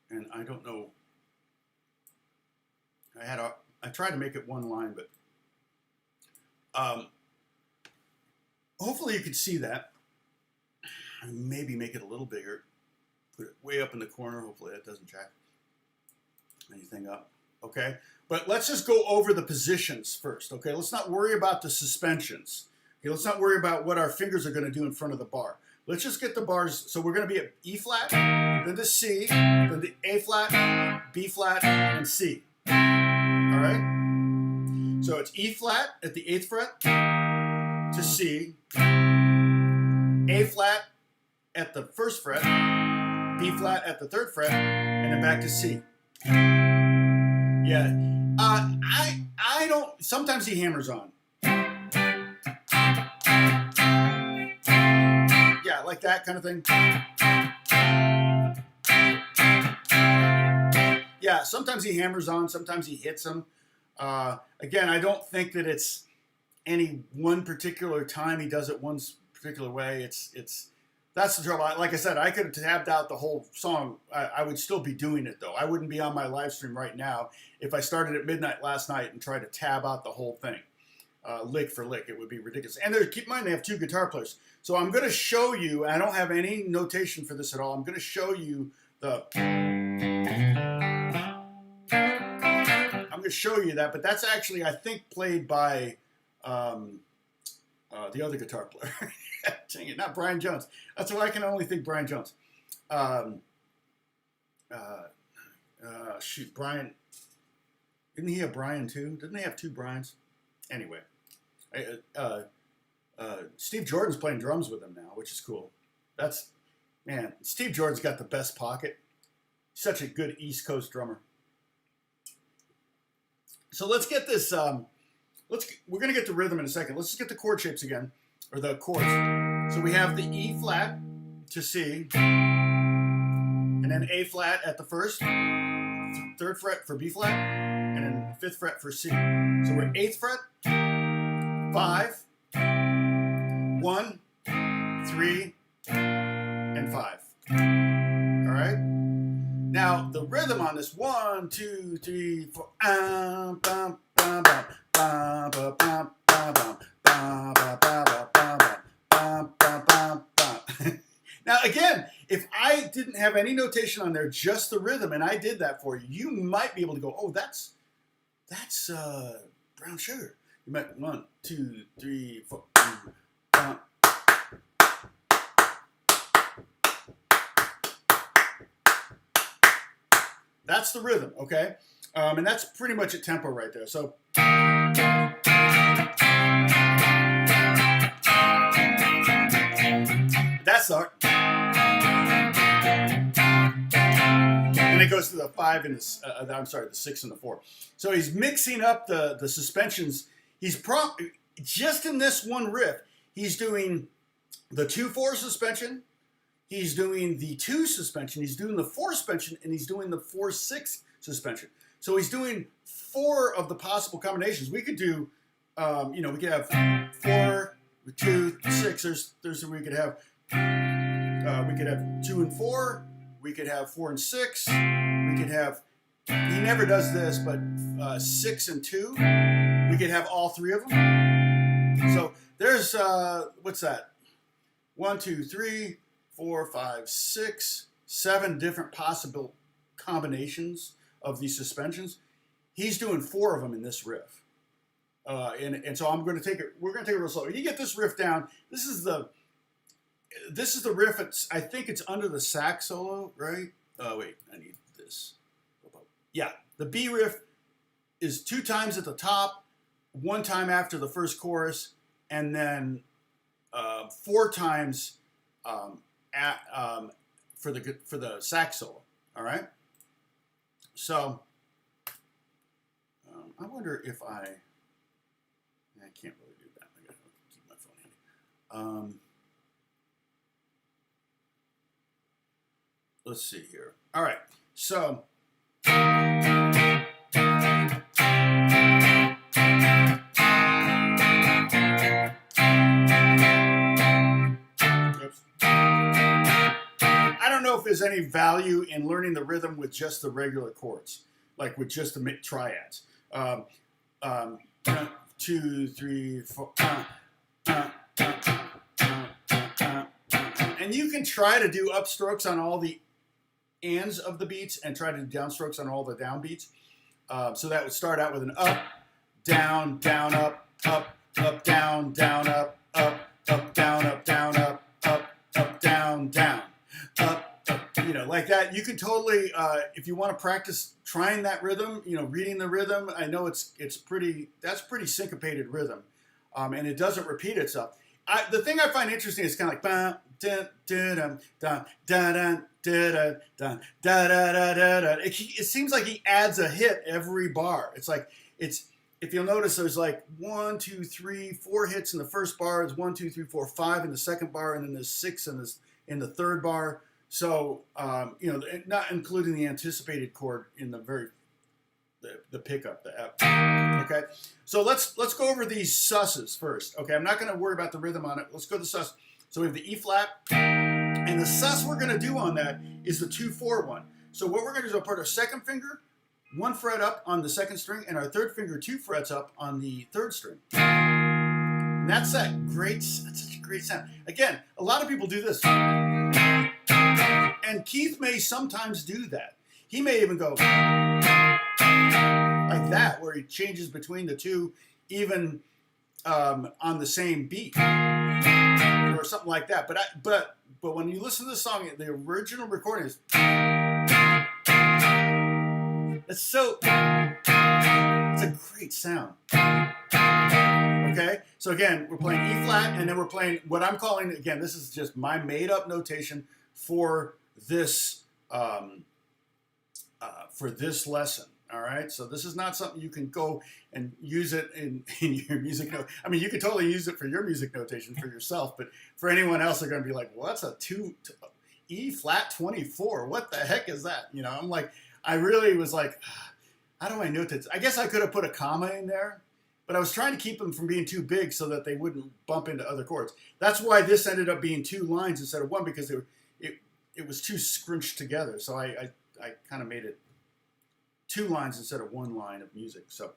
And I don't know. I tried to make it one line, but hopefully you could see that. Maybe make it a little bigger. Put it way up in the corner. Hopefully that doesn't jack anything up. Okay, but let's just go over the positions first. Okay, let's not worry about the suspensions. Okay, let's not worry about what our fingers are going to do in front of the bar. Let's just get the bars. So we're going to be at E flat, then to C, then to A flat, B flat, and C. All right? So it's E flat at the 8th fret to C, A flat at the 1st fret, B flat at the 3rd fret, and then back to C. Yeah. I don't, sometimes he hammers on. Yeah, like that kind of thing. Yeah, sometimes he hammers on, sometimes he hits them. Again, I don't think that it's any one particular time he does it one particular way. That's the trouble. Like I said, I could have tabbed out the whole song. I would still be doing it, though. I wouldn't be on my live stream right now if I started at midnight last night and tried to tab out the whole thing. Lick for lick. It would be ridiculous. And keep in mind, they have 2 guitar players. So I'm going to show you, I don't have any notation for this at all. I'm going to show you I'm going to show you that, but that's actually, I think, played by the other guitar player. Dang it, not Brian Jones. That's why I can only think Brian Jones. Shoot, Brian. Didn't he have Brian too? Didn't they have 2 Brians? Anyway, Steve Jordan's playing drums with him now, which is cool. Man, Steve Jordan's got the best pocket. Such a good East Coast drummer. So let's get this. We're gonna get to rhythm in a second. Let's just get the chord shapes again, or the chords. So we have the E flat to C, and then A flat at the 1st, 3rd fret for B flat, and then 5th fret for C. So we're 8th fret, 5, 1, 3, and 5. All right. Now the rhythm on this 1, 2, 3, 4. Bum, bum, bum, bum, bum, bum, bum, bum, bum, bum, bum, bum, bum, bum. Now again, if I didn't have any notation on there, just the rhythm, and I did that for you, you might be able to go, oh, that's brown sugar. You might 1, 2, 3, 4. That's the rhythm, okay? And that's pretty much at tempo right there. So that's the, and it goes to the 5 and the 6 and the 4. So he's mixing up the suspensions. He's just in this one riff, he's doing the 2/4 suspension. He's doing the 2 suspension, he's doing the 4 suspension, and he's doing the 4/6 suspension. So he's doing 4 of the possible combinations. We could do, we could have 4, 2, 6. There's we could have 2 and 4. We could have 4 and 6. We could have, he never does this, but 6 and 2. We could have all 3 of them. So there's, what's that? 1, 2, 3, 4, 5, 6, 7 different possible combinations of these suspensions. He's doing 4 of them in this riff. And so we're going to take it real slow. You get this riff down. This is the riff. I think it's under the sax solo, right? Oh, wait, I need this. Yeah, The B riff is 2 times at the top, 1 time after the first chorus, and then 4 times for the sax solo. All right. So I wonder if I can't really do that. I gotta keep my phone handy. Let's see here. All right. So. I don't know if there's any value in learning the rhythm with just the regular chords, like with just the triads. 2, 3, 4. And you can try to do upstrokes on all the ands of the beats and try to do downstrokes on all the down beats. So that would start out with an up, down, down, up, down, down, up, down, up, down, up, down, down, up, you know, like that. You can totally, if you want to practice trying that rhythm, you know, reading the rhythm. I know that's pretty syncopated rhythm, and it doesn't repeat itself. The thing I find interesting is kind of like dun dun dun dun dun dun dun dun. It seems like he adds a hit every bar. It's like if you'll notice, there's like 1, 2, 3, 4 hits in the first bar. There's 1, 2, 3, 4, 5 in the second bar, and then there's 6 in the third bar. So you know, not including the anticipated chord in the pickup, the F. Okay, so let's go over these susses first. Okay, I'm not going to worry about the rhythm on it. Let's go to the sus. So we have the E flat, and the sus we're going to do on that is the 2/4 one. So what we're going to do is put our second finger 1 fret up on the second string, and our third finger 2 frets up on the third string. And that's such a great sound. Again, a lot of people do this, and Keith may sometimes do that. He may even go like that, where he changes between the two, even on the same beat, or something like that. But when you listen to the song, the original recording is it's a great sound. Okay, so again, we're playing E flat, and then we're playing what I'm calling, again, this is just my made-up notation for this lesson. All right, so this is not something you can go and use it in your music note. I mean, you could totally use it for your music notation for yourself, but for anyone else, they're going to be like, "What's a E flat 24? What the heck is that?" You know, I'm like, I really was like, how do I note this? I guess I could have put a comma in there, but I was trying to keep them from being too big so that they wouldn't bump into other chords. That's why this ended up being 2 lines instead of 1, because it was too scrunched together. So I kind of made it 2 lines instead of 1 line of music. So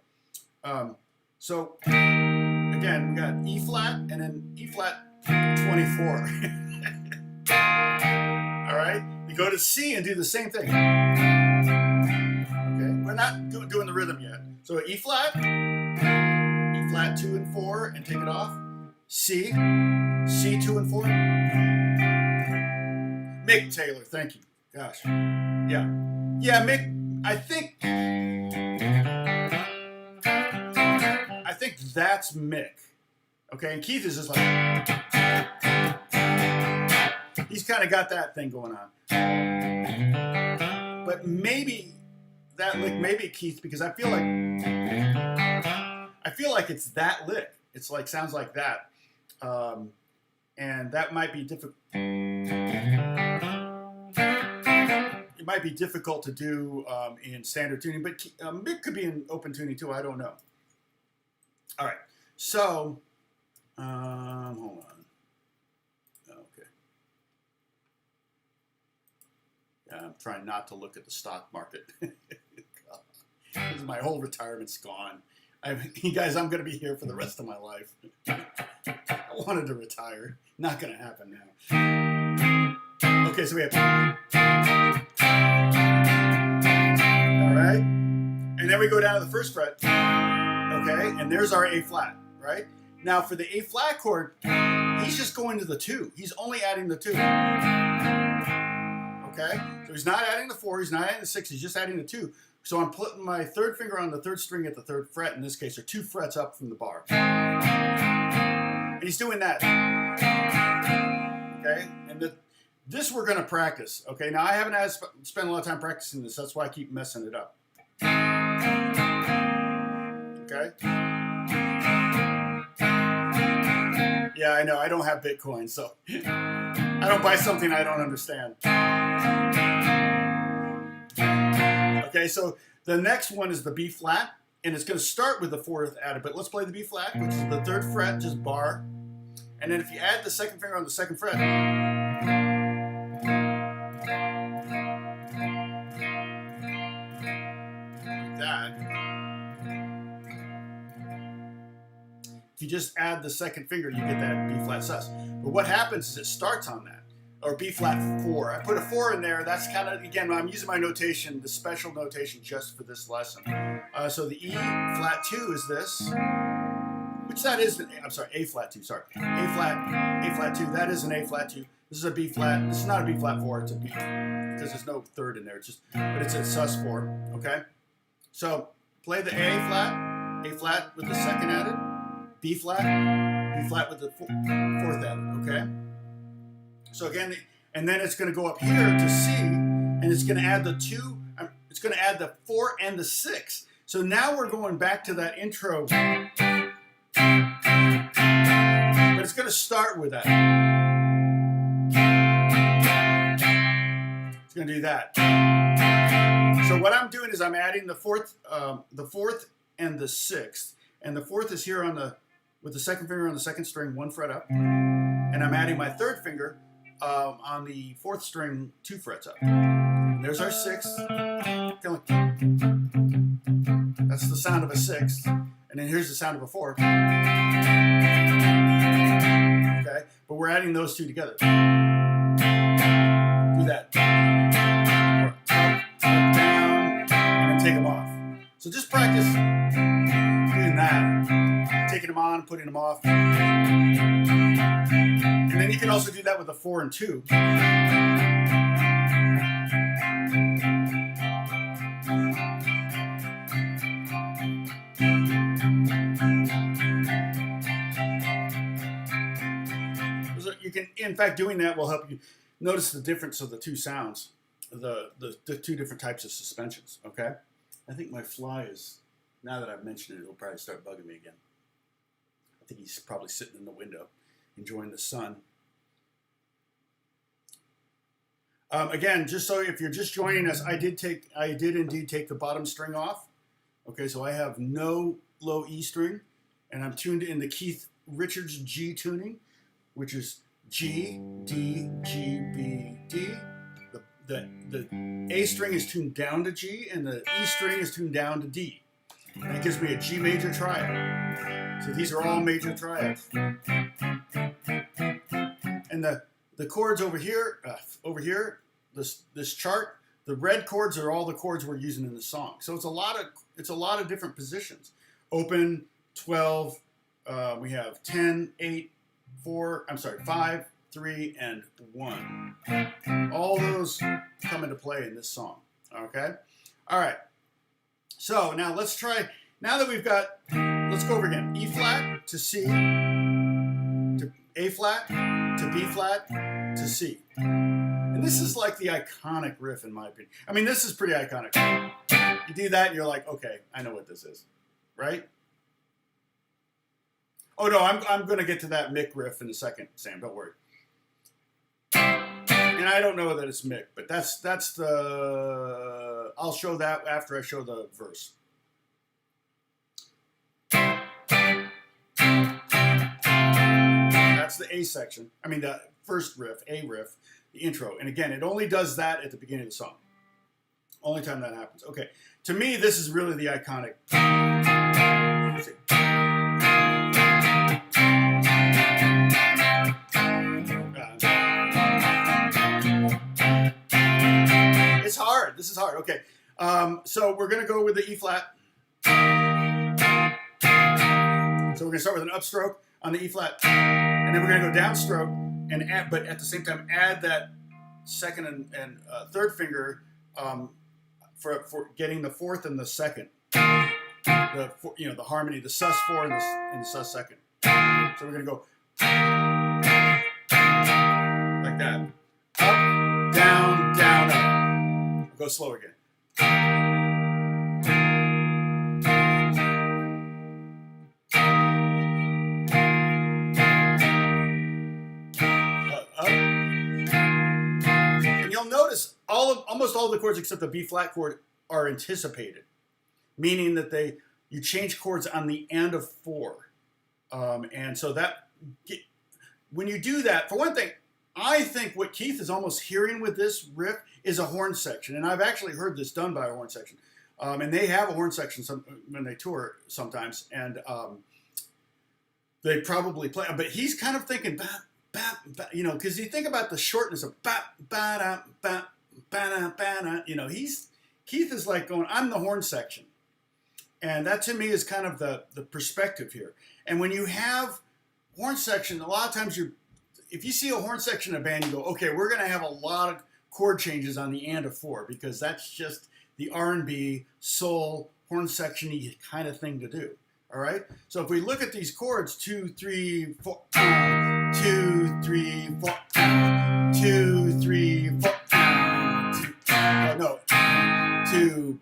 again, we got E flat and then E flat 24. All right, we go to C and do the same thing. Okay, we're not doing the rhythm yet. So E flat 2 and 4, and take it off. C 2 and 4. Mick Taylor, thank you. Gosh, yeah, Mick. I think that's Mick. Okay, and Keith is just like, he's kind of got that thing going on. But maybe that lick, maybe Keith, because I feel like it's that lick. It's like, sounds like that, and that might be difficult. It might be difficult to do in standard tuning, but Mick could be in open tuning too. I don't know. All right, so hold on. Okay, yeah, I'm trying not to look at the stock market. My whole retirement's gone. You guys, I'm going to be here for the rest of my life. I wanted to retire. Not going to happen now. Okay, so we have. All right, and then we go down to the first fret. Okay, and there's our A flat, right? Now for the A flat chord, he's just going to the 2. He's only adding the 2. Okay, so he's not adding the 4, he's not adding the 6, he's just adding the 2. So I'm putting my third finger on the third string at the third fret, in this case, or 2 frets up from the bar. And he's doing that. Okay? And this we're going to practice. Okay? Now, I haven't spent a lot of time practicing this. That's why I keep messing it up. Okay? Yeah, I know. I don't have Bitcoin, so I don't buy something I don't understand. Okay, so the next one is the B flat, and it's going to start with the 4th added, but let's play the B flat, which is the 3rd fret, just bar. And then if you add the 2nd finger on the 2nd fret, like that. If you just add the 2nd finger, you get that B flat sus. But what happens is it starts on that. Or B flat 4. I put a 4 in there. That's kind of, again, I'm using my notation, the special notation just for this lesson. So the E flat 2 is this, which that is, I'm sorry, A flat 2, sorry. A flat 2, that is an A flat 2. This is a B flat, this is not a B flat 4, it's a B, because there's no 3rd in there, it's just, but it's a sus 4, okay? So play the A flat with the 2nd added, B flat with the 4th added, okay? So again, and then it's going to go up here to C, and it's going to add the 2, it's going to add the 4 and the 6. So now we're going back to that intro, but it's going to start with that. It's going to do that. So what I'm doing is I'm adding the 4th and the 6th, and the 4th is here on the, with the 2nd finger on the 2nd string, 1 fret up, and I'm adding my 3rd finger on the 4th string, 2 frets up. And there's our 6th. That's the sound of a 6th. And then here's the sound of a 4. Okay? But we're adding those two together. Do that. Up, down, and then take them off. So just practice doing that. Taking them on, putting them off. And then you can also do that with a 4 and 2. So you can, in fact, doing that will help you notice the difference of the two sounds, the two different types of suspensions, okay? I think my fly is, now that I've mentioned it, it'll probably start bugging me again. I think he's probably sitting in the window, enjoying the sun. Again, just so if you're just joining us, I did indeed take the bottom string off. Okay, so I have no low E string, and I'm tuned in the Keith Richards G tuning, which is G, D, G, B, D. The A string is tuned down to G, and the E string is tuned down to D. And that gives me a G major triad. So these are all major triads. And the chords over here, this chart, the red chords are all the chords we're using in the song. So it's a lot of different positions. Open, 12, we have 10, 8, 5, 3, and 1. All those come into play in this song. Okay? All right. So now let's try, now that we've got, let's go over again. E flat to C, to A flat, to B flat, to C. And this is like the iconic riff in my opinion. I mean, this is pretty iconic. You do that and you're like, okay, I know what this is, right? Oh no, I'm going to get to that Mick riff in a second, Sam, don't worry. And I don't know that it's Mick, but that's the, I'll show that after I show the verse. That's the A section. I mean, the first riff, A riff, the intro. And again, it only does that at the beginning of the song. Only time that happens. Okay. To me, this is really the iconic. Let's see. It's hard. This is hard. Okay. So we're going to go with the E flat. So we're going to start with an upstroke on the E flat. And then we're going to go downstroke, and add, but at the same time add that second and third finger for getting the fourth and the second. The harmony, the sus4 and the sus2. So we're going to go like that. Up, down, down, up. We'll go slow again. Up. And you'll notice almost all the chords except the B flat chord are anticipated, meaning that you change chords on the end of 4. And so when you do that, for one thing, I think what Keith is almost hearing with this riff is a horn section. And I've actually heard this done by a horn section. And they have a horn section when they tour sometimes. And they probably play. But he's kind of thinking, because you think about the shortness of Keith is like going, I'm the horn section. And that to me is kind of the perspective here. And when you have horn section, a lot of times if you see a horn section in a band, you go, okay, we're going to have a lot of chord changes on the and of 4 because that's just the R&B, soul, horn section-y kind of thing to do. All right? So if we look at these chords, 2, 3, 4, 2, 3, 4, 2, 3, 4, 2,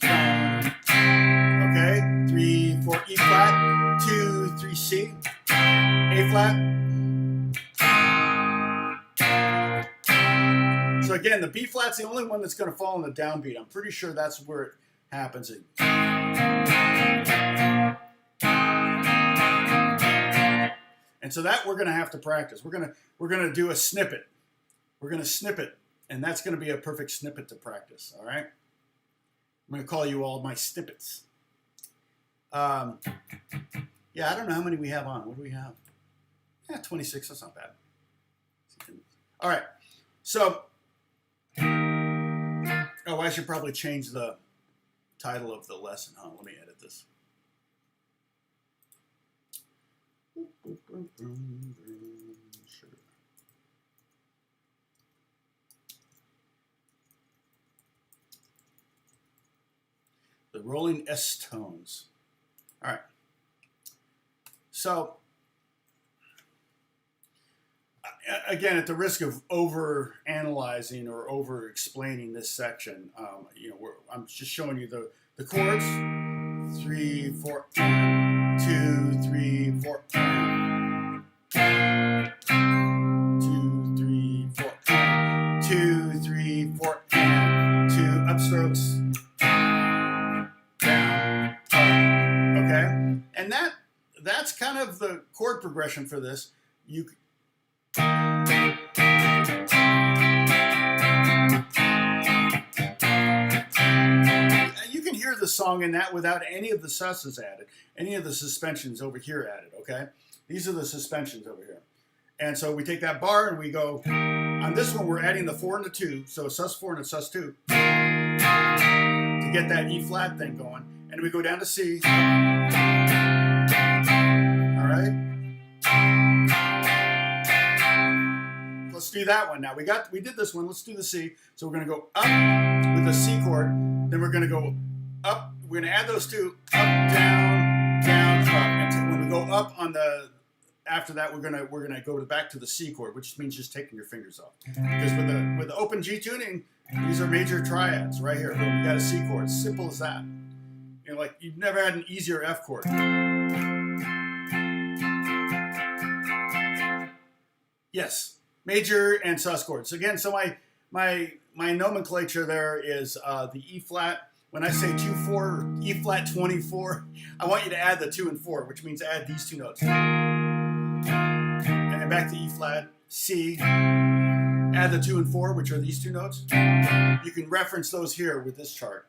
okay, 3, 4, E flat, 2, 3, C, A flat. So again, the B flat's the only one that's going to fall in the downbeat. I'm pretty sure that's where it happens. And so that we're going to have to practice. We're going to do a snippet. We're going to snip it, and that's going to be a perfect snippet to practice. All right. I'm going to call you all my snippets. Yeah, I don't know how many we have on. What do we have? Yeah, 26. That's not bad. All right. So, I should probably change the title of the lesson, huh? Let me edit this. Sure. The rolling S tones. All right. So, again, at the risk of over analyzing or over explaining this section, I'm just showing you the chords. 3, 4, 2, 3, 4, 2, 3, 4, 2, 3, 4, 2 upstrokes, down, up. Okay, and that's kind of the chord progression for this. You can hear the song in that without any of the susses added, any of the suspensions over here added, okay? These are the suspensions over here. And so we take that bar and we go, on this one we're adding the 4 and the 2, so a sus4 and a sus2 to get that E flat thing going. And we go down to C. All right? Let's do that one now. We did this one. Let's do the C. So we're going to go up with the C chord. Then we're going to go up. We're going to add those two. Up, down, down, up. And when we go up on the, after that, we're gonna go back to the C chord, which means just taking your fingers off. Because with the open G tuning, these are major triads right here. Boom, you got a C chord. Simple as that. You know, like you've never had an easier F chord. Yes, major and sus chords. So again, so my nomenclature there is the E flat. When I say 2-4, E flat 24, I want you to add the 2 and 4, which means add these two notes. And then back to E flat, C. Add the 2 and 4, which are these two notes. You can reference those here with this chart.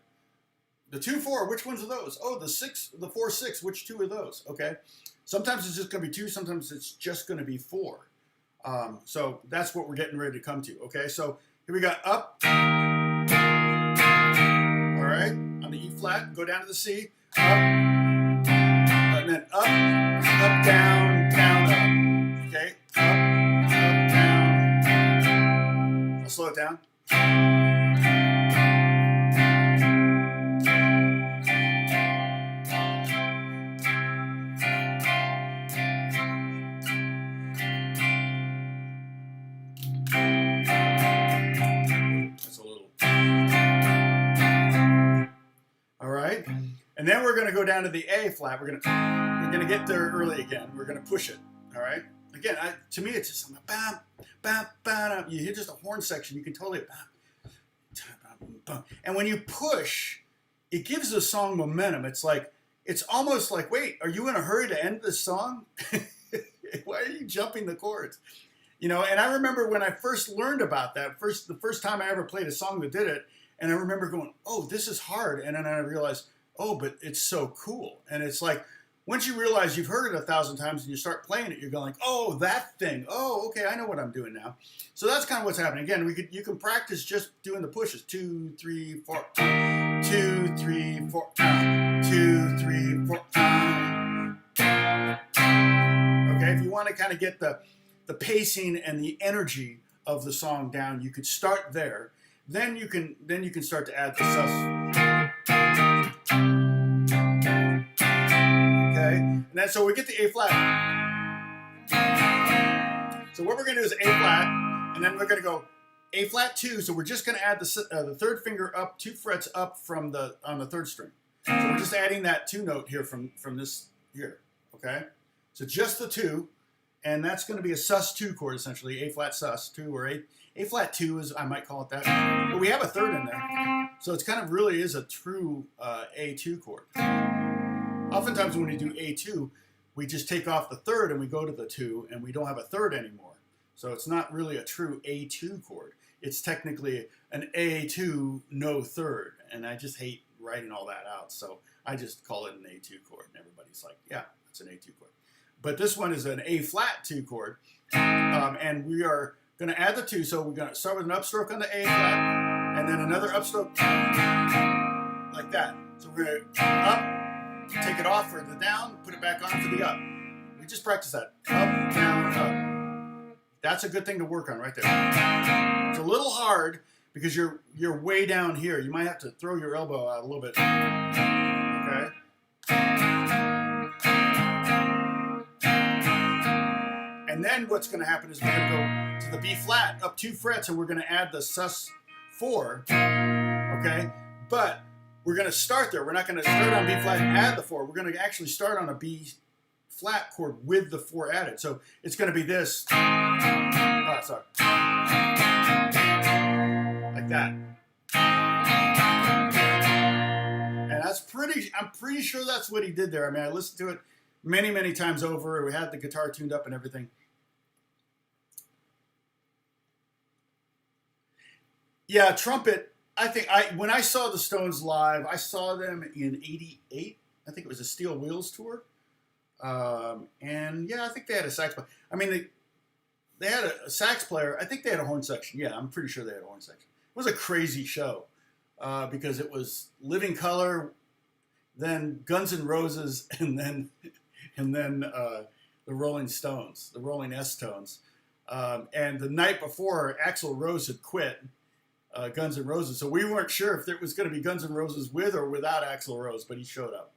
The 2-4, which ones are those? Oh, the 4-6, which two are those? Okay. Sometimes it's just going to be 2, sometimes it's just going to be 4. So that's what we're getting ready to come to. Okay, so here we got up. All right, on the E flat, go down to the C. Up, and then up, down, down, up. Okay, up, down. I'll slow it down. And then we're going to go down to the A flat. We're going to get there early again. We're going to push it. All right. Again, to me, it's just bam, bam, bam. You hear just a horn section. You can totally bam, bam, bam. And when you push, it gives the song momentum. It's almost like, wait, are you in a hurry to end this song? Why are you jumping the chords? You know, and I remember when I first learned about that, the first time I ever played a song that did it, and I remember going, oh, this is hard. And then I realized, oh, but it's so cool. And it's like, once you realize you've heard it 1,000 times and you start playing it, you're going like, oh, that thing. Oh, okay, I know what I'm doing now. So that's kind of what's happening. Again, you can practice just doing the pushes. 2, 3, 4, 2, 3, 4, 2, 3, 4. Okay, if you want to kind of get the pacing and the energy of the song down, you could start there. Then you can start to add the sus. Okay, and then so we get the A flat. So what we're going to do is A flat, and then we're going to go A flat 2. So we're just going to add the third finger up 2 frets up on the 3rd string. So we're just adding that 2 note here from this here. Okay, so just the 2. And that's going to be a sus2 chord, essentially, A flat sus2, or A flat 2, as I might call it that. But we have a 3rd in there. So it's kind of really is a true A2 chord. Oftentimes when we do A2, we just take off the 3rd and we go to the 2, and we don't have a 3rd anymore. So it's not really a true A2 chord. It's technically an A2, no 3rd. And I just hate writing all that out. So I just call it an A2 chord. And everybody's like, yeah, it's an A2 chord. But this one is an A flat 2 chord, and we are going to add the 2. So we're going to start with an upstroke on the A flat, and then another upstroke like that. So we're going to up, take it off for the down, put it back on for the up. We just practice that. Up, down, up. That's a good thing to work on right there. It's a little hard because you're way down here. You might have to throw your elbow out a little bit. Okay. And then what's going to happen is we're going to go to the B flat up 2 frets, and we're going to add the sus4. Okay, but we're going to start there. We're not going to start on B flat and add the 4. We're going to actually start on a B flat chord with the 4 added. So it's going to be this. Sorry, like that. And that's I'm pretty sure that's what he did there. I mean, I listened to it many, many times over. We had the guitar tuned up and everything. Yeah, trumpet. I think when I saw the Stones live, I saw them in '88. I think it was a Steel Wheels tour. And yeah, I think they had a sax player. I mean, they had a sax player. I think they had a horn section. Yeah, I'm pretty sure they had a horn section. It was a crazy show because it was Living Colour, then Guns N' Roses, and then the Rolling Stones, the Rolling S-Tones. And the night before, Axl Rose had quit Guns N' Roses, so we weren't sure if there was going to be Guns N' Roses with or without Axl Rose, but he showed up.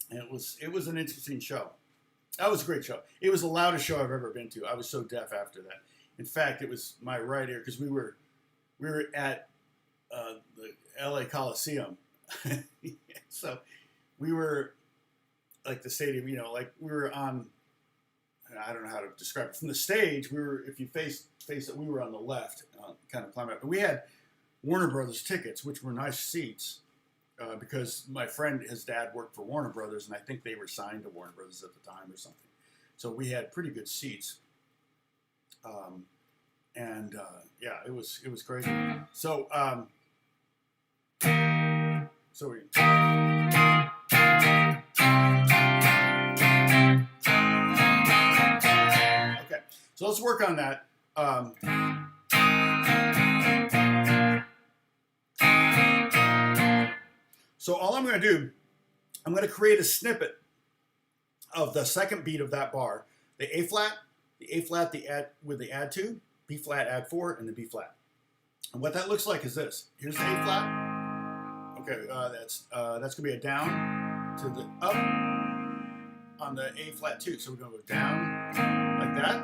And it was an interesting show. That was a great show. It was the loudest show I've ever been to. I was so deaf after that. In fact, it was my right ear because we were at the LA Coliseum. So we were like the stadium, like we were on, I don't know how to describe it. From the stage, if you face it, we were on the left, kind of climb up. But we had Warner Brothers tickets, which were nice seats, because my friend, his dad worked for Warner Brothers, and I think they were signed to Warner Brothers at the time or something. So we had pretty good seats. Yeah, it was crazy. So we. Okay, so let's work on that. So all I'm going to do, I'm going to create a snippet of the second beat of that bar, the A flat, the add with the add 2, B flat, add 4, and the B flat. And what that looks like is this. Here's the A flat. Okay, that's going to be a down to the up on the A flat 2. So we're going to go down like that,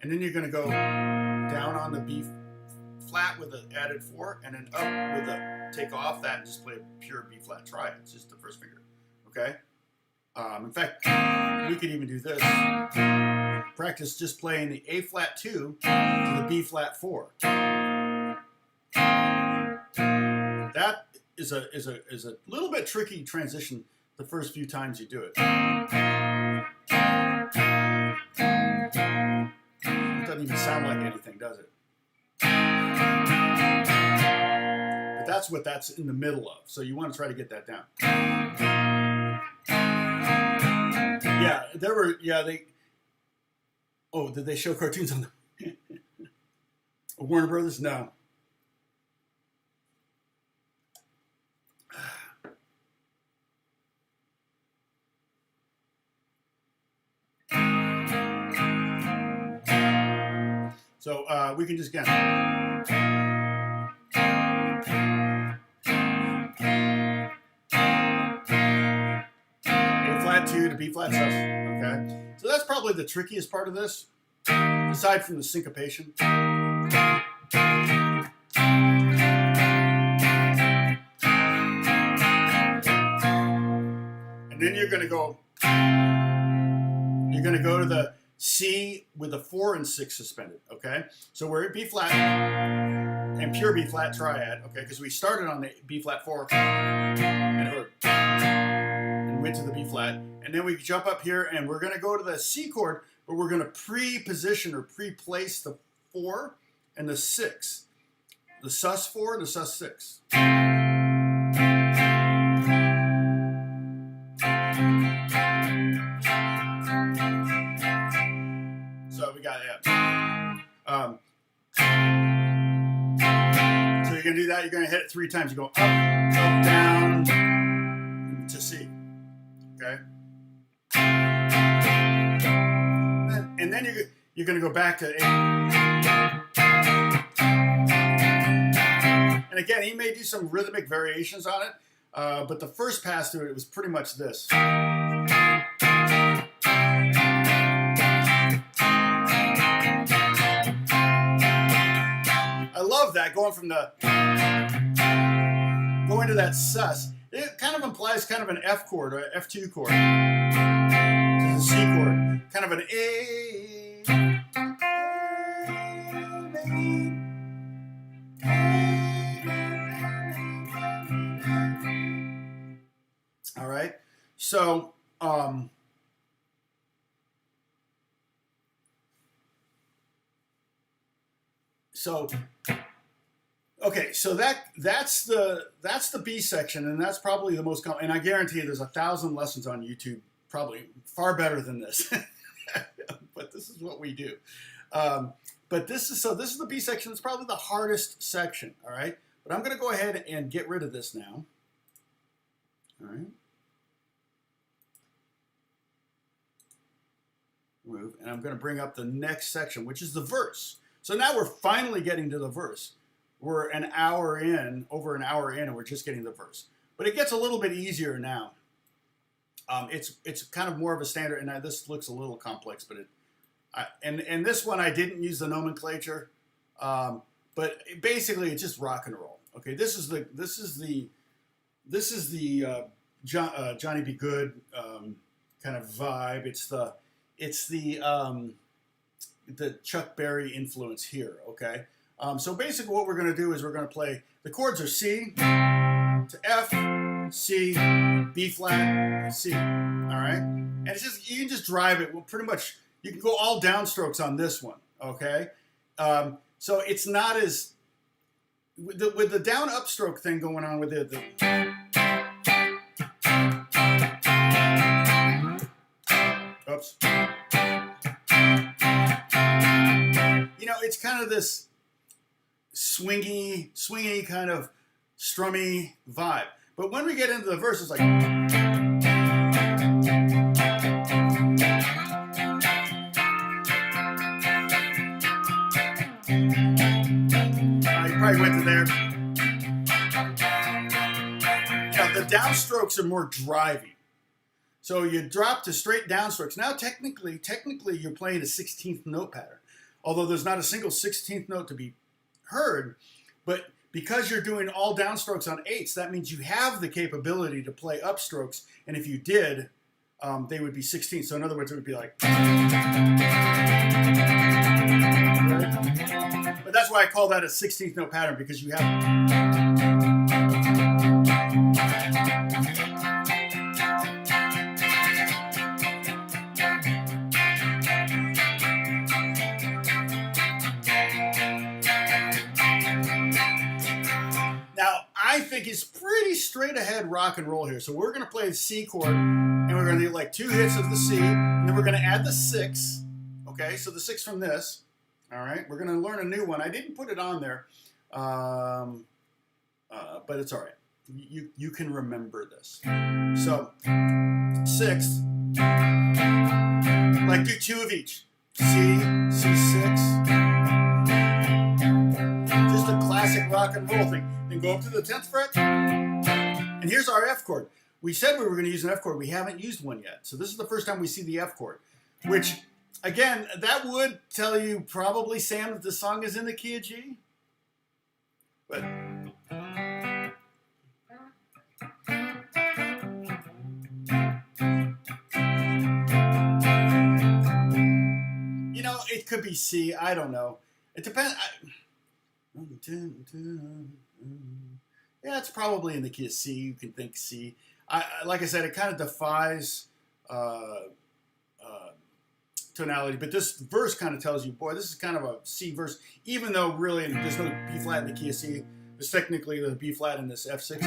and then you're going to go down on the B flat with the added 4, and then up with the take off that and just play a pure B flat triad. It's just the first finger, okay? In fact, we could even do this. Practice just playing the A flat 2 to the B flat 4. That is a little bit tricky transition the first few times you do it. It doesn't even sound like anything, does it? But that's what that's in the middle of. So you want to try to get that down. Yeah, there were, yeah, they, oh, did they show cartoons on the Warner Brothers? No. So we can just get A flat 2 to B flat sus. Okay, so that's probably the trickiest part of this, aside from the syncopation. And then you're going to go to the C with a 4 and 6 suspended, okay? So we're at B flat and pure B flat triad, okay? Because we started on the B flat 4 and went to the B flat. And then we jump up here and we're gonna go to the C chord, but we're gonna pre-position or pre-place the 4 and the 6. The sus 4 and the sus 6. So we got that. So you're going to do that. You're going to hit it 3 times. You go up, up, down to C. Okay? And then you're going to go back to A. And again, he may do some rhythmic variations on it, but the first pass through it was pretty much this. I love that, going to that sus. It kind of implies kind of an F chord or an F2 chord. To the C chord. Kind of an A. All right. So, okay, so that's the B section, and that's probably the most common. And I guarantee you, there's 1,000 lessons on YouTube, probably far better than this. But this is what we do. But this is the B section. It's probably the hardest section. All right, but I'm going to go ahead and get rid of this now. All right. Move, and I'm going to bring up the next section, which is the verse. So now we're finally getting to the verse. We're an hour in, over an hour in, and we're just getting the verse. But it gets a little bit easier now. It's kind of more of a standard, and this looks a little complex, but and this one I didn't use the nomenclature, but basically it's just rock and roll. Okay, this is the Johnny B. Good kind of vibe. It's the Chuck Berry influence here, okay? So basically what we're going to do is we're going to play, the chords are C to F, C, B flat, C, all right? And it's just, you can just drive it, well, pretty much, you can go all downstrokes on this one, okay? So it's not as, with the down upstroke thing going on with the oops. You know, it's kind of this swingy kind of strummy vibe. But when we get into the verse, it's like, you probably went to there. Now, the downstrokes are more driving. So you drop to straight downstrokes. Now, technically, you're playing a 16th note pattern. Although there's not a single 16th note to be heard, but because you're doing all downstrokes on 8s, that means you have the capability to play upstrokes, and if you did, they would be 16. So in other words, it would be like. But that's why I call that a 16th note pattern, because you have. Now, I think it's pretty straight ahead rock and roll here. So we're going to play the C chord, and we're going to do like 2 hits of the C, and then we're going to add the 6. Okay, so the 6 from this. All right, we're going to learn a new one. I didn't put it on there, but it's all right. You can remember this. So 6, like do 2 of each. C, C6. Just a classic rock and roll thing. Then go up to the 10th fret, and here's our F chord. We said we were going to use an F chord. We haven't used one yet. So this is the first time we see the F chord, which, again, that would tell you probably, Sam, that the song is in the key of G. But you know, it could be C. I don't know. It depends. Yeah, it's probably in the key of C. You can think C. Like I said, it kind of defies tonality, but this verse kind of tells you, boy, this is kind of a C verse, even though really there's no B flat in the key of C. There's technically the B flat in this F6.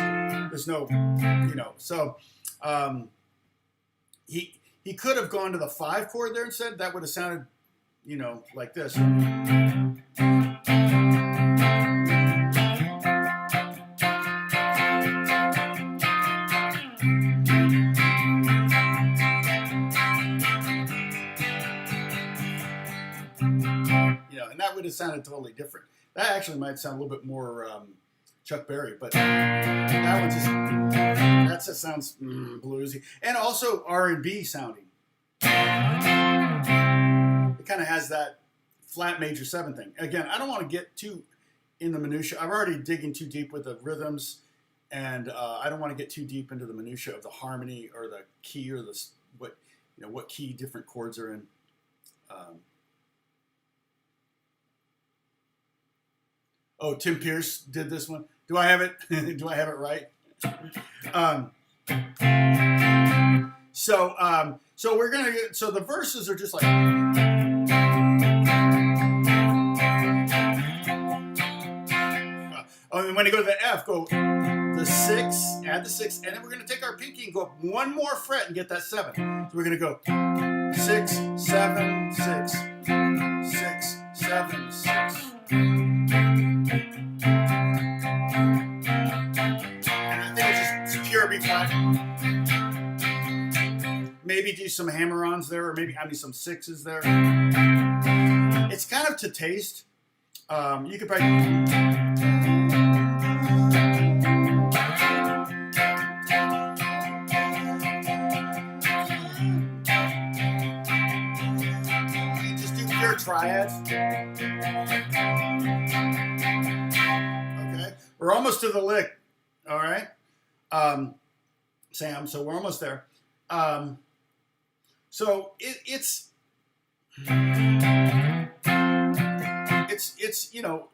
There's no, you know, so he could have gone to the 5 chord there instead. That would have sounded, you know, like this. Would have sounded totally different. That actually might sound a little bit more Chuck Berry, but that one just sounds bluesy and also R&B sounding. It kind of has that flat major 7 thing. Again, I don't want to get too in the minutia. I'm already digging too deep with the rhythms, and I don't want to get too deep into the minutia of the harmony or the key or the what key different chords are in. Oh, Tim Pierce did this one. Do I have it? Do I have it right? So we're gonna get. So the verses are just like. And when you go to the F, go the 6, add the 6, and then we're gonna take our pinky and go up 1 more fret and get that 7. So we're gonna go 6, 7, 6, 6, 7, 6. B flat. Maybe do some hammer-ons there, or maybe some 6s there. It's kind of to taste. You could probably. Just do pure triads. Okay, we're almost to the lick. All right. Sam, so we're almost there. So it's you know,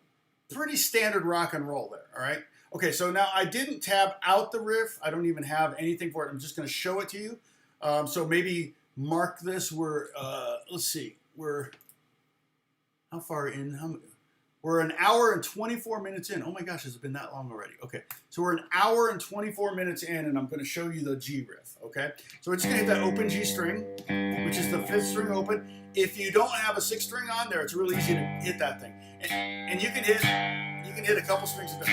pretty standard rock and roll there. All right. Okay. So now I didn't tab out the riff. I don't even have anything for it. I'm just going to show it to you. So maybe mark this. We're let's see. We're how far in? We're an hour and 24 minutes in. Oh my gosh, has it been that long already? Okay, so we're an hour and 24 minutes in, and I'm going to show you the G riff, okay? So we're just going to hit that open G string, which is the 5th string open. If you don't have a 6th string on there, it's really easy to hit that thing. And you can hit a couple strings of it.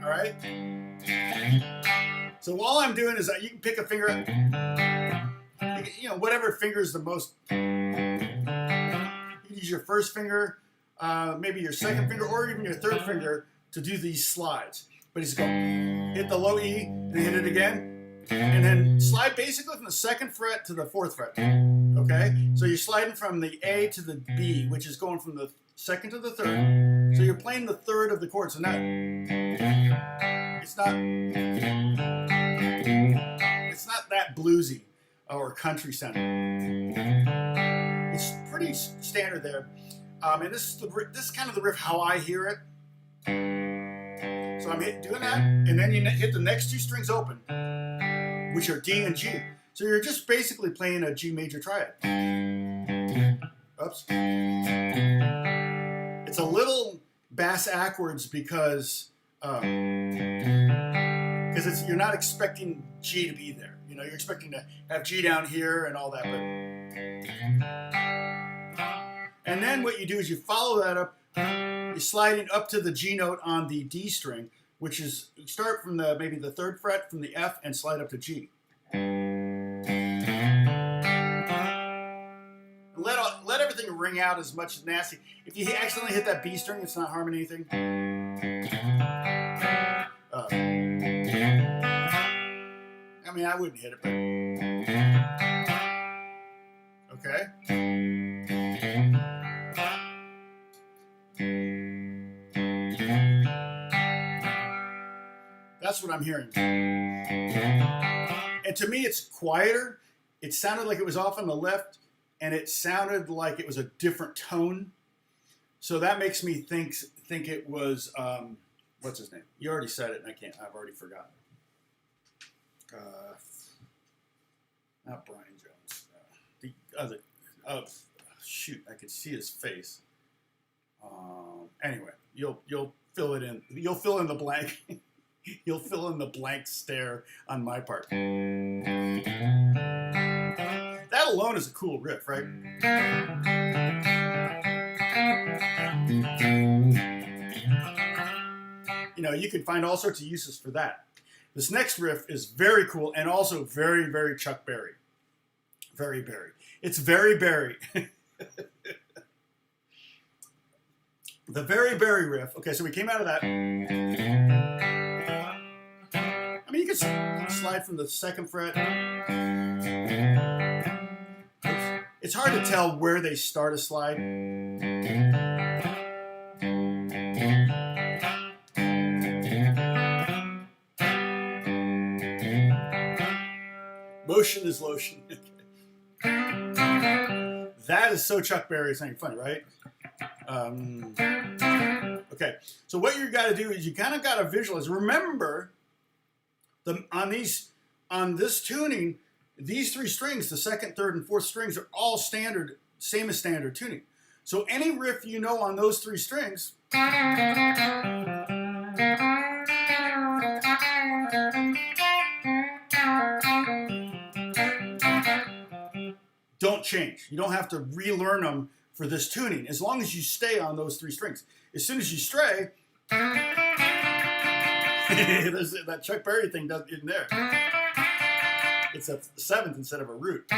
All right? So all I'm doing is you can pick a finger up. You know, whatever finger is the most... Use your 1st finger, maybe your 2nd finger, or even your 3rd finger to do these slides. But he's going hit the low E, then hit it again, and then slide basically from the 2nd fret to the 4th fret. Okay, so you're sliding from the A to the B, which is going from the second to the third. So you're playing the third of the chord. So now it's not that bluesy or country sounding. It's pretty standard there. And this is kind of the riff how I hear it. So I'm doing that, and then you hit the next 2 strings open, which are D and G. So you're just basically playing a G major triad. Oops. It's a little bass backwards because you're not expecting G to be there. You know, you're expecting to have G down here and all that. And then what you do is you follow that up. You slide it up to the G note on the D string, which is you start from maybe the 3rd fret from the F and slide up to G. Let everything ring out as much as nasty. If you accidentally hit that B string, it's not harming anything. I mean, I wouldn't hit it, but okay. That's what I'm hearing. And to me, it's quieter. It sounded like it was off on the left, and it sounded like it was a different tone. So that makes me think it was, what's his name? You already said it, and I've already forgotten. Not Brian Jones. The other, shoot, I could see his face. Anyway, you'll fill it in. You'll fill in the blank. You'll fill in the blank stare on my part. That alone is a cool riff, right? You know, you can find all sorts of uses for that. This next riff is very cool and also very, very Chuck Berry. Very Berry. It's very Berry. The very Berry riff. Okay, so we came out of that. I mean, you can slide from the 2nd fret. Oops. It's hard to tell where they start a slide. Motion is lotion. That is so Chuck Berry, it's not even funny, right? Okay, so what you got to do is you kind of got to visualize. Remember, on this tuning, these 3 strings, the 2nd, 3rd, and 4th strings, are all standard, same as standard tuning. So any riff you know on those 3 strings, don't change. You don't have to relearn them for this tuning, as long as you stay on those 3 strings. As soon as you stray, that Chuck Berry thing isn't there. It's a 7th instead of a root.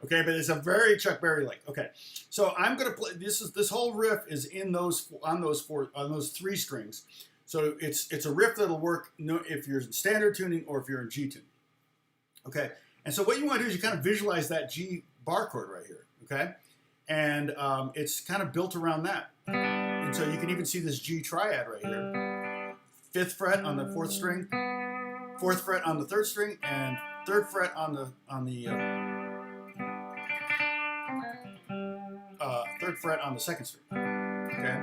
Okay, but it's a very Chuck Berry-like. Okay, so I'm gonna play. This whole riff is in on those 3 strings. So it's a riff that'll work if you're in standard tuning or if you're in G tuning. Okay, and so what you want to do is you kind of visualize that G bar chord right here. Okay, and it's kind of built around that. And so you can even see this G triad right here. 5th fret on the 4th string, 4th fret on the 3rd string, and 3rd fret on the 3rd fret on the 2nd string. Okay,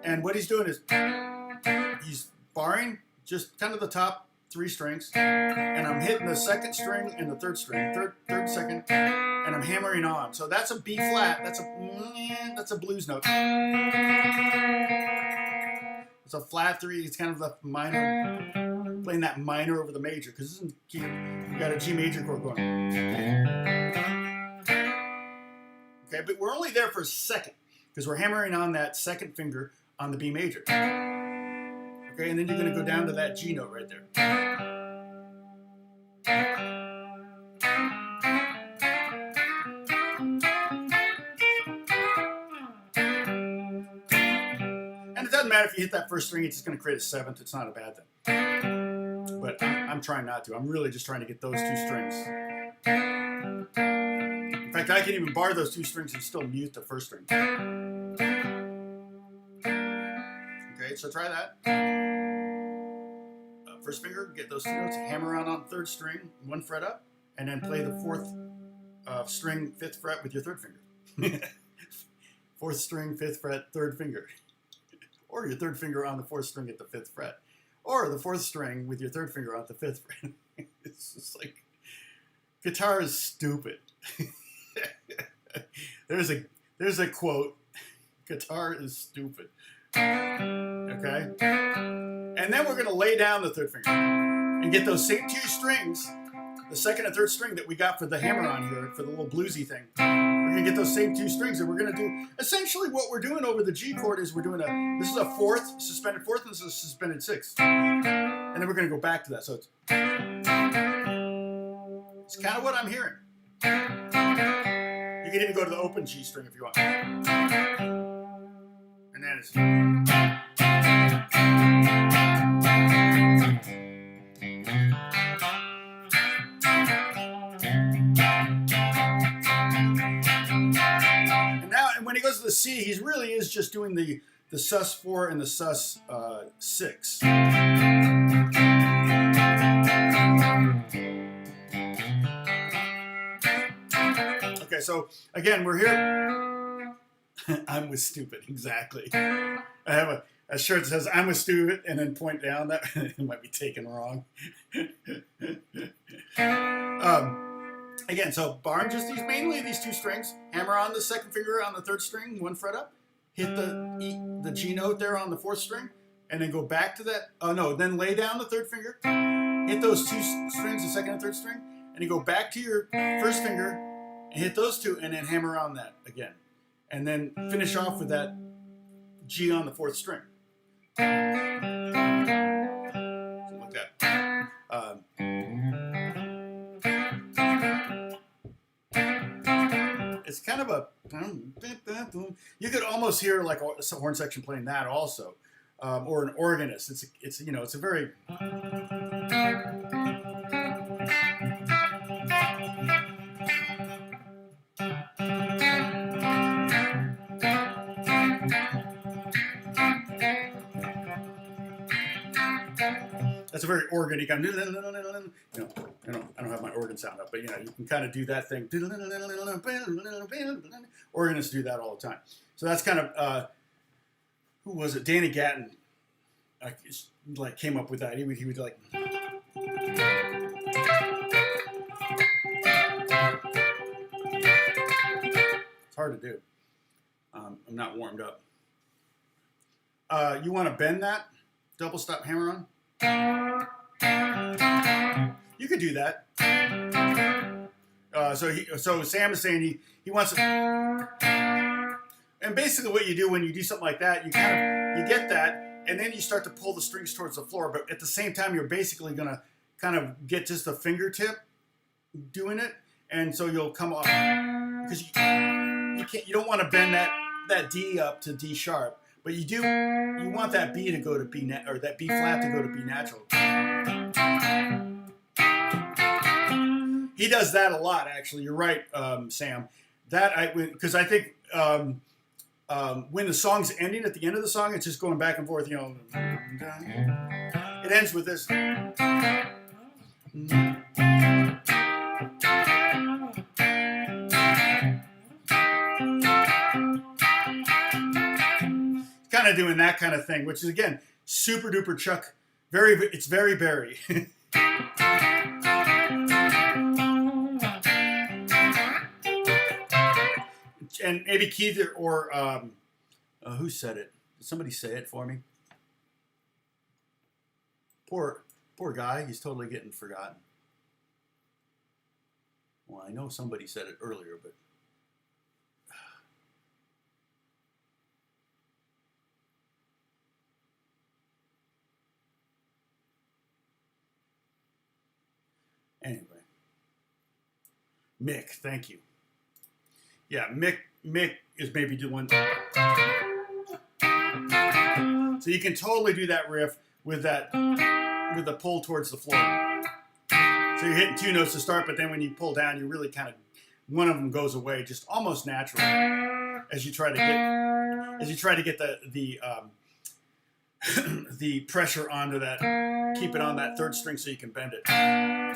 and what he's doing is he's barring just kind of the top 3 strings, and I'm hitting the 2nd string and the 3rd string, third, 2nd, and I'm hammering on. So that's a B flat. That's a blues note. It's a flat 3. It's kind of the minor, playing that minor over the major because you got a G major chord going. Okay, but we're only there for a second because we're hammering on that 2nd finger on the B major. Okay, and then you're going to go down to that G note right there. And it doesn't matter if you hit that 1st string, it's just going to create a 7th. It's not a bad thing. But I'm trying not to. I'm really just trying to get those 2 strings. In fact, I can even bar those 2 strings and still mute the first string. Okay, so try that. First finger, get those 2 notes, hammer on the 3rd string, 1 fret up, and then play the 4th string, 5th fret with your 3rd finger. 4th string, 5th fret, 3rd finger. Or your 3rd finger on the 4th string at the 5th fret. Or the 4th string with your 3rd finger on the 5th fret. It's just like, guitar is stupid. There's a quote, guitar is stupid. Okay? And then we're going to lay down the 3rd finger and get those same 2 strings, the 2nd and 3rd string that we got for the hammer-on here, for the little bluesy thing. We're going to get those same 2 strings, and we're going to do, essentially what we're doing over the G chord is we're doing this is a 4th, suspended 4th, and this is a suspended 6th. And then we're going to go back to that. So it's kind of what I'm hearing. You can even go to the open G string if you want. And then it's... And when he goes to the C, he really is just doing the sus4 and the sus6. Okay, so again, we're here. I'm with stupid, exactly. I have a shirt that says I'm with stupid and then point down. That it might be taken wrong. Again, so barn just mainly these 2 strings. Hammer on the 2nd finger on the 3rd string, 1 fret up. Hit the G note there on the 4th string, and then go back to that. Oh no, then lay down the 3rd finger. Hit those 2 strings, the 2nd and 3rd string, and you go back to your 1st finger and hit those 2, and then hammer on that again, and then finish off with that G on the 4th string. Something like that. It's kind of a, you could almost hear like a horn section playing that also, or an organist. It's you know, it's a very, that's a very organ-y kind of, you know, I don't have my organ sound up, but you know, you can kind of do that thing. Organists do that all the time. So that's kind of, who was it? Danny Gatton, like came up with that. He would like. It's hard to do. I'm not warmed up. You want to bend that double stop hammer on? You could do that. So Sam is saying he wants to, and basically what you do when you do something like that, you get that, and then you start to pull the strings towards the floor, but at the same time you're basically gonna kind of get just a fingertip doing it, and so you'll come off because you don't want to bend that D up to D sharp. But you want that B to go to B or that B flat to go to B natural. He does that a lot, actually. You're right, Sam. Because I think when the song's ending at the end of the song, it's just going back and forth. You know, it ends with this. Kind of doing that kind of thing, which is again super duper Chuck. It's very Barry. And maybe Keith or who said it? Did somebody say it for me? Poor guy. He's totally getting forgotten. Well, I know somebody said it earlier, but. Anyway, Mick, thank you. Yeah, Mick is maybe doing. So you can totally do that riff with the pull towards the floor. So you're hitting two notes to start, but then when you pull down, you really kind of, one of them goes away just almost naturally as you try to get the pressure onto that, keep it on that third string so you can bend it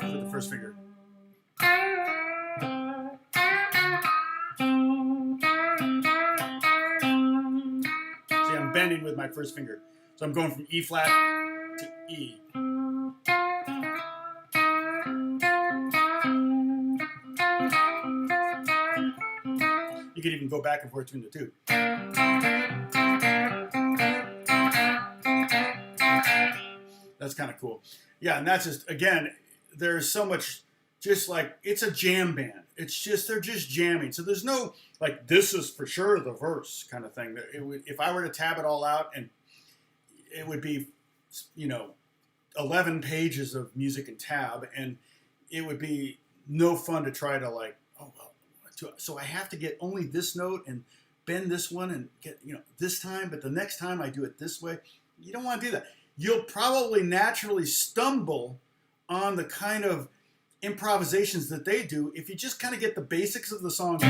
with the first finger. See, I'm bending with my first finger. So I'm going from E flat to E. You could even go back and forth between the two. That's kind of cool. Yeah, and that's just, again, there's so much, just like, it's a jam band. It's just, they're just jamming. So there's no, like, this is for sure the verse kind of thing. It would, if I were to tab it all out, and it would be, 11 pages of music and tab, and it would be no fun to try to, like, oh, well, so I have to get only this note and bend this one and get, this time, but the next time I do it this way. You don't want to do that. You'll probably naturally stumble on the kind of improvisations that they do if you just kind of get the basics of the song.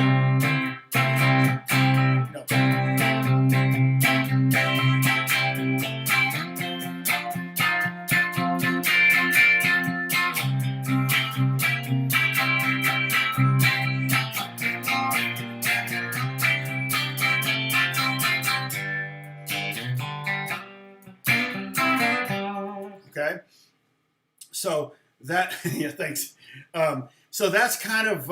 Okay, so that, yeah, thanks. So that's kind of,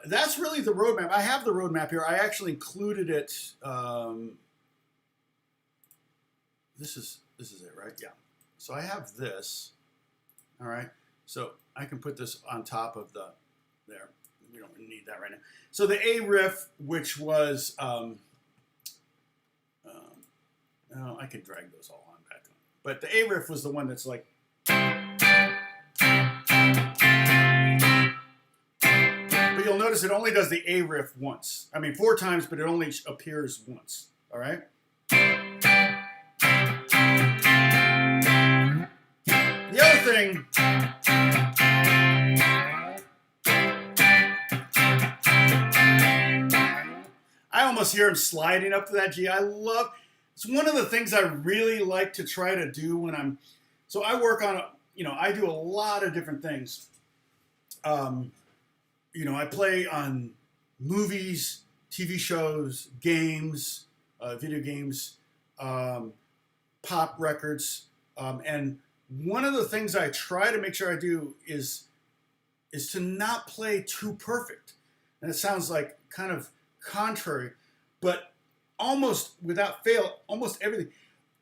that's really the roadmap. I have the roadmap here. I actually included it. This is it, right? Yeah. So I have this. All right. So I can put this on top of the, there. We don't need that right now. So the A riff, which was, oh, I can drag those all on back on. But the A riff was the one that's like, but you'll notice it only does the A riff once. I mean, 4 times, but it only appears once. All right? The other thing, I almost hear him sliding up to that G. It's one of the things I really like to try to do when I'm, so I work on, I do a lot of different things. I play on movies, TV shows, games, video games, pop records, and one of the things I try to make sure I do is to not play too perfect. And it sounds like kind of contrary, but almost without fail, almost everything.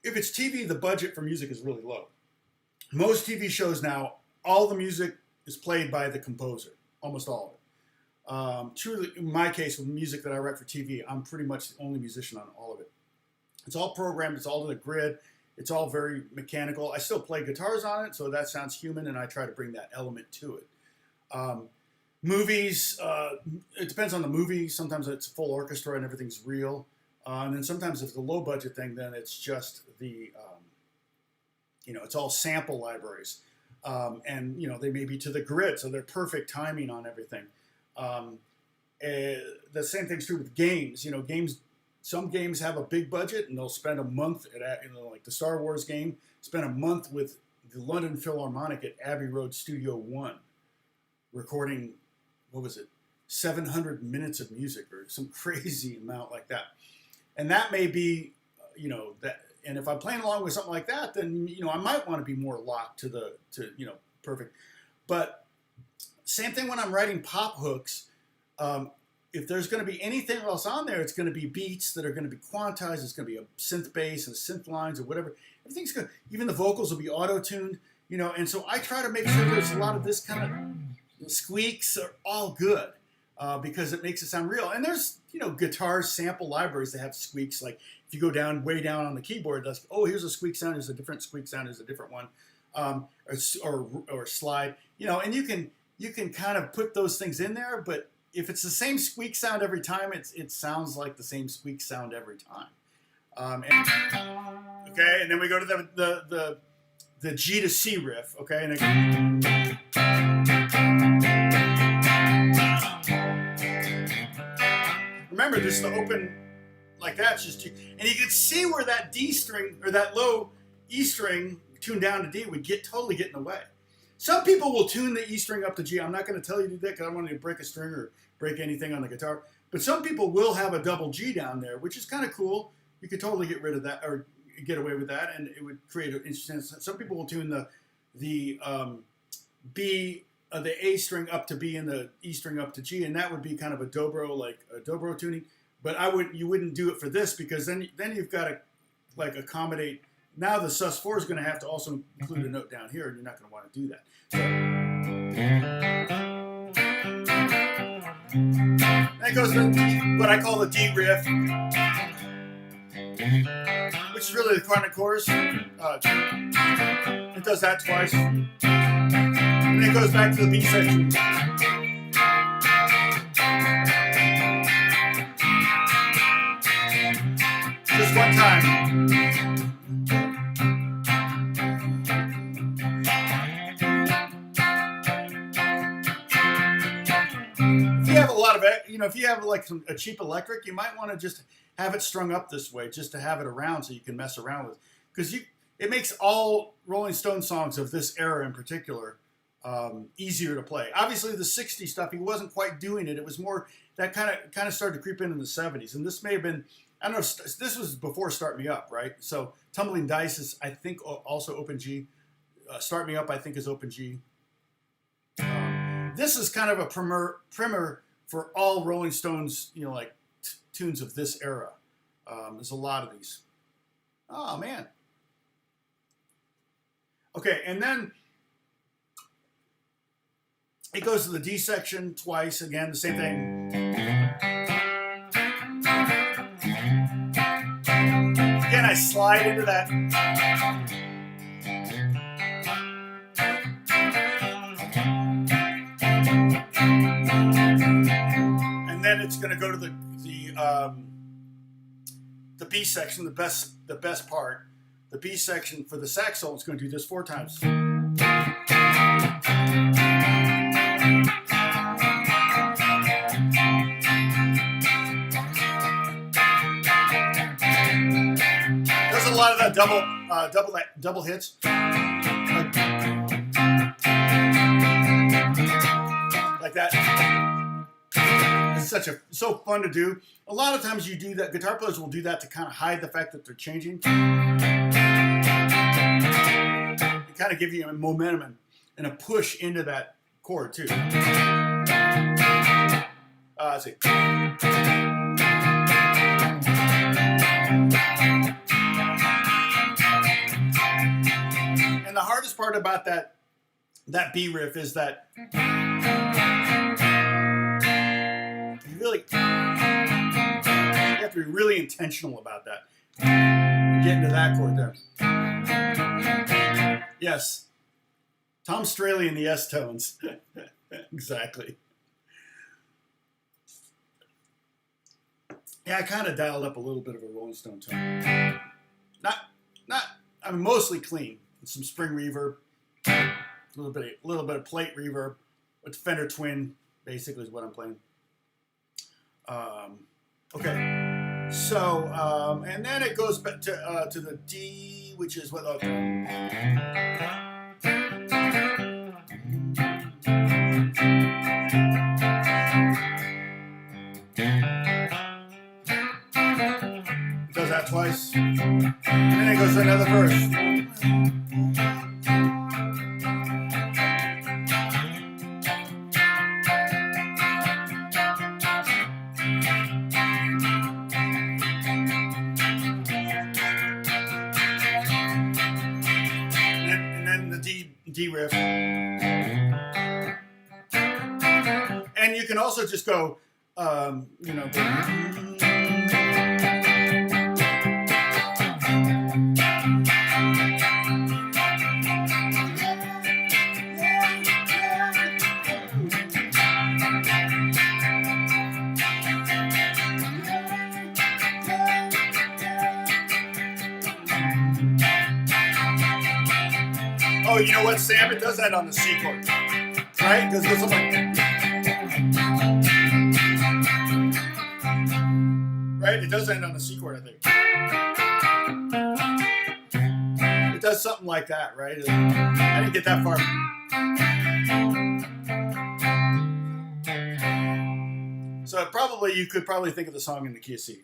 If it's TV, the budget for music is really low. Most TV shows now, all the music is played by the composer, almost all of it. Truly, in my case, with music that I write for TV, I'm pretty much the only musician on all of it. It's all programmed, it's all to the grid, it's all very mechanical. I still play guitars on it, so that sounds human, and I try to bring that element to it. Movies, it depends on the movie. Sometimes it's full orchestra and everything's real. And then sometimes if it's a low budget thing, then it's just the, it's all sample libraries. And, they may be to the grid, so they're perfect timing on everything. The same thing's true with games. Some games have a big budget and they'll spend a month at, like the Star Wars game, spend a month with the London Philharmonic at Abbey Road Studio 1 recording, 700 minutes of music or some crazy amount like that. And that may be, that, and if I'm playing along with something like that, then, I might want to be more locked to perfect. But same thing when I'm writing pop hooks. If there's going to be anything else on there, it's going to be beats that are going to be quantized. It's going to be a synth bass and synth lines or whatever. Everything's good. Even the vocals will be auto-tuned, and so I try to make sure there's a lot of this kind of squeaks are all good because it makes it sound real. And there's, guitar sample libraries that have squeaks. Like if you go down, way down on the keyboard, that's, oh, here's a squeak sound, here's a different squeak sound, here's a different one, or slide, and you can kind of put those things in there, but if it's the same squeak sound every time, it sounds like the same squeak sound every time. And then we go to the G to C riff, okay? And remember, this is the open like that. It's just, and you can see where that D string or that low E string tuned down to D would totally get in the way. Some people will tune the E string up to G. I'm not going to tell you to do that because I don't want you to break a string or break anything on the guitar. But some people will have a double G down there, which is kind of cool. You could totally get rid of that or get away with that, and it would create an interesting. Some people will tune the B, the A string up to B and the E string up to G, and that would be kind of a dobro, like a dobro tuning. But you wouldn't do it for this because then you've got to like accommodate. Now the sus4 is going to have to also include a note down here, and you're not going to want to do that. That goes to what I call the D riff, which is really the quintet chorus. It does that twice. And then it goes back to the B section. Just one time. If you have like a cheap electric, you might want to just have it strung up this way, just to have it around so you can mess around with. Because it makes all Rolling Stone songs of this era in particular easier to play. Obviously, the '60s stuff, he wasn't quite doing it. It was more that kind of started to creep in the '70s, and this may have been. I don't know. This was before "Start Me Up," right? So "Tumbling Dice" is, I think, also open G. "Start Me Up," I think, is open G. This is kind of a primer for all Rolling Stones, like tunes of this era. There's a lot of these. Oh, man. Okay, and then it goes to the D section twice. Again, the same thing. Again, I slide into that. Then it's going to go to the B section, the best part. The B section for the sax solo is going to do this 4 times. There's a lot of that double hits. Like that. It's so fun to do. A lot of times you do that. Guitar players will do that to kind of hide the fact that they're changing. To kind of give you a momentum and a push into that chord too. Let's see. And the hardest part about that B riff is that you have to be really intentional about that. Get into that chord there. Yes. Tom Strahle and the S tones. Exactly. Yeah, I kind of dialed up a little bit of a Rolling Stone tone. I mean, mostly clean. With some spring reverb, a little bit of plate reverb, with Fender Twin, basically is what I'm playing. Okay, so and then it goes back to the D, which is what. Okay. It does that twice, and then it goes to another verse. D riff, and you can also just go, Oh, you know what, Sam? It does that on the C chord, right? Because it goes like, right? It does end on the C chord, I think. It does something like that, right? I didn't get that far. So probably you could probably think of the song in the key of C.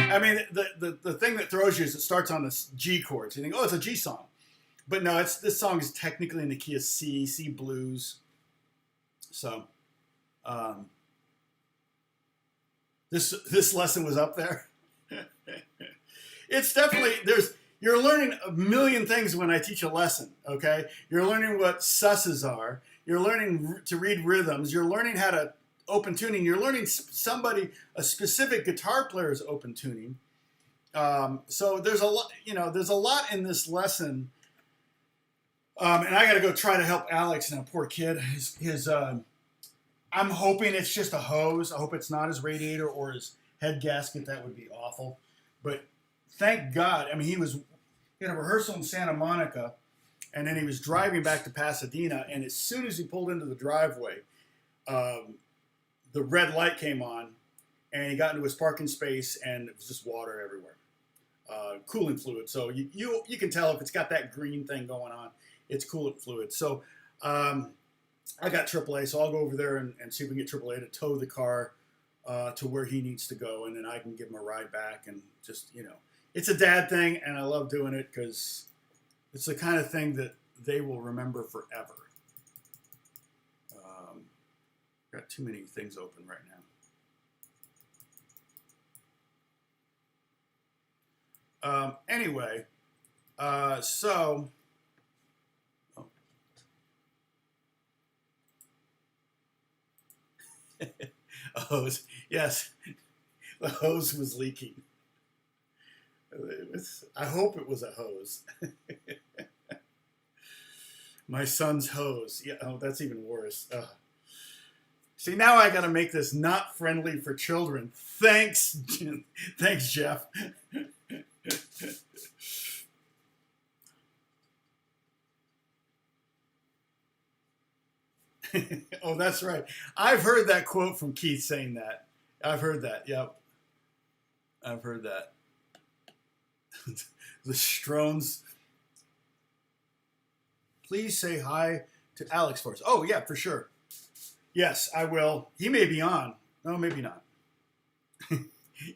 I mean, the thing that throws you is it starts on the G chords. You think, oh, it's a G song. But no, this song is technically in the key of C, C blues. So this lesson was up there. It's definitely, you're learning a million things when I teach a lesson, okay? You're learning what susses are. You're learning to read rhythms. You're learning how to open tuning. You're learning a specific guitar player's open tuning. So there's a lot, there's a lot in this lesson. And I got to go try to help Alex now, poor kid. I'm hoping it's just a hose. I hope it's not his radiator or his head gasket. That would be awful. But thank God. I mean, he had a rehearsal in Santa Monica, and then he was driving back to Pasadena. And as soon as he pulled into the driveway, the red light came on, and he got into his parking space, and it was just water everywhere, coolant fluid. So you can tell if it's got that green thing going on, it's coolant fluid. So I got AAA, so I'll go over there and see if we can get AAA to tow the car to where he needs to go, and then I can give him a ride back. And just, it's a dad thing, and I love doing it because it's the kind of thing that they will remember forever. Got too many things open right now. Anyway, so a hose. Yes, the hose was leaking. I hope it was a hose. My son's hose. Yeah. Oh, that's even worse. See, now I got to make this not friendly for children. Thanks, thanks, Jeff. Oh, that's right. I've heard that quote from Keith saying that. I've heard that. Yep. I've heard that. The Strones. Please say hi to Alex for us. Oh, yeah, for sure. Yes, I will. He may be on. No, maybe not.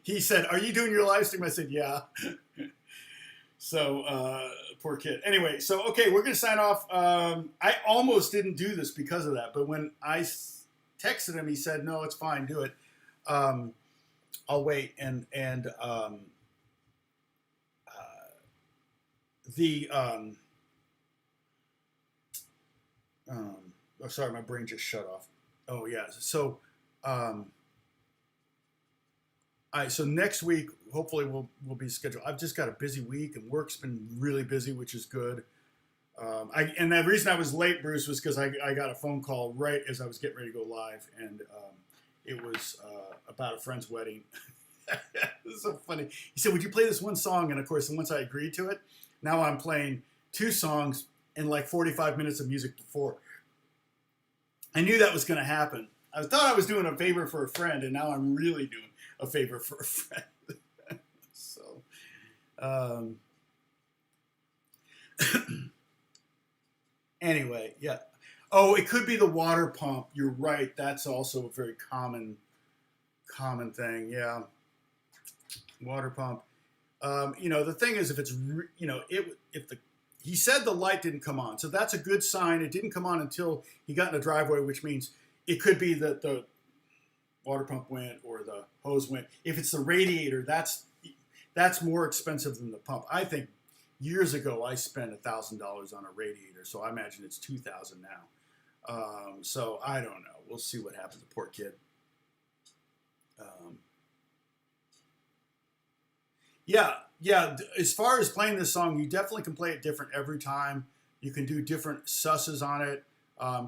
He said, are you doing your live stream? I said, yeah. So, poor kid. Anyway, so, okay, we're going to sign off. I almost didn't do this because of that, but when I texted him, he said, no, it's fine, do it. I'll wait. Oh, sorry, my brain just shut off. Oh, yeah. So, so next week, hopefully we'll be scheduled. I've just got a busy week, and work's been really busy, which is good. And the reason I was late, Bruce, was because I got a phone call right as I was getting ready to go live, and it was about a friend's wedding. It was so funny. He said, would you play this one song? And, of course, once I agreed to it, now I'm playing 2 songs in like 45 minutes of music before. I knew that was going to happen. I thought I was doing a favor for a friend, and now I'm really doing a favor for a friend. So, anyway, yeah. Oh, it could be the water pump. You're right. That's also a very common thing. Yeah. Water pump. The thing is, if it's, he said the light didn't come on, so that's a good sign. It didn't come on until he got in the driveway, which means it could be that the water pump went or the hose went. If it's the radiator, that's more expensive than the pump. I think years ago I spent $1,000 on a radiator, so I imagine it's $2,000 now. So I don't know. We'll see what happens. Poor kid. Yeah. As far as playing this song, you definitely can play it different every time. You can do different susses on it.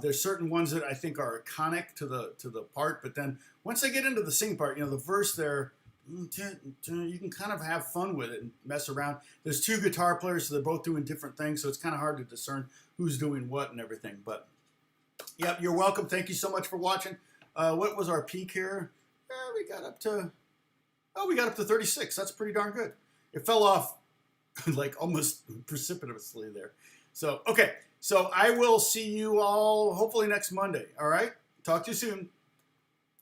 There's certain ones that I think are iconic to the part, but then once I get into the sing part, the verse there, you can kind of have fun with it and mess around. There's two guitar players, so they're both doing different things, so it's kind of hard to discern who's doing what and everything. But, yep, you're welcome. Thank you so much for watching. What was our peak here? We got up to 36. That's pretty darn good. It fell off like almost precipitously there. So, okay. So I will see you all hopefully next Monday. All right? Talk to you soon.